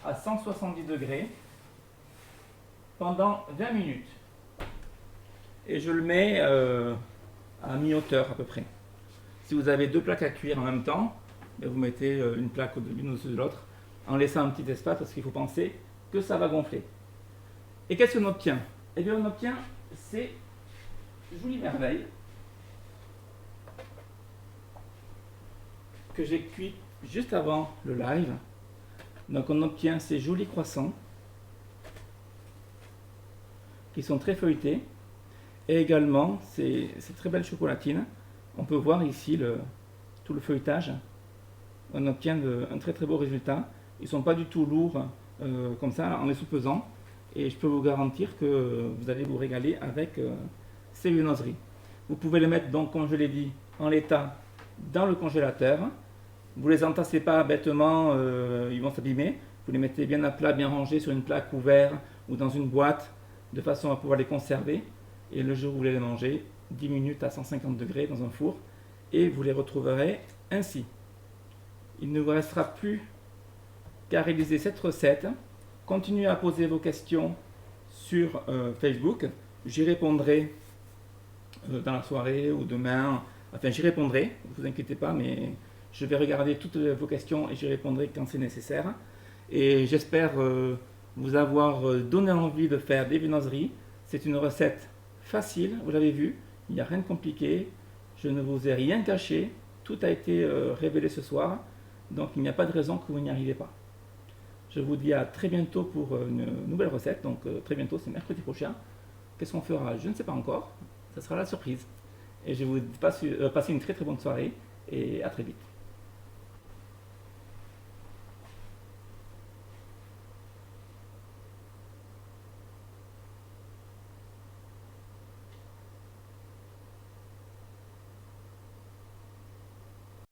à 170 degrés pendant 20 minutes. Et je le mets à mi-hauteur à peu près. Si vous avez deux plaques à cuire en même temps, vous mettez une plaque l'une au-dessus de l'autre en laissant un petit espace parce qu'il faut penser que ça va gonfler. Et qu'est-ce qu'on obtient? Eh bien on obtient ces jolies merveilles que j'ai cuit juste avant le live. Donc on obtient ces jolis croissants qui sont très feuilletés et également ces très belles chocolatines. On peut voir ici tout le feuilletage. On obtient un très très beau résultat. Ils ne sont pas du tout lourds comme ça en les soupesant et je peux vous garantir que vous allez vous régaler avec ces viennoiseries. Vous pouvez les mettre donc, comme je l'ai dit, en l'état dans le congélateur. Vous ne les entassez pas bêtement, ils vont s'abîmer. Vous les mettez bien à plat, bien rangés sur une plaque ouverte ou dans une boîte de façon à pouvoir les conserver. Et le jour où vous les mangez, 10 minutes à 150 degrés dans un four et vous les retrouverez ainsi. Il ne vous restera plus qu'à réaliser cette recette. Continuez à poser vos questions sur Facebook. J'y répondrai dans la soirée ou demain. Enfin, j'y répondrai, ne vous inquiétez pas, mais je vais regarder toutes vos questions et j'y répondrai quand c'est nécessaire. Et j'espère vous avoir donné envie de faire des viennoiseries. C'est une recette facile, vous l'avez vu, il n'y a rien de compliqué. Je ne vous ai rien caché, tout a été révélé ce soir. Donc il n'y a pas de raison que vous n'y arrivez pas. Je vous dis à très bientôt pour une nouvelle recette. Donc très bientôt, c'est mercredi prochain. Qu'est-ce qu'on fera? Je ne sais pas encore. Ça sera la surprise. Et je vous passe une très très bonne soirée et à très vite.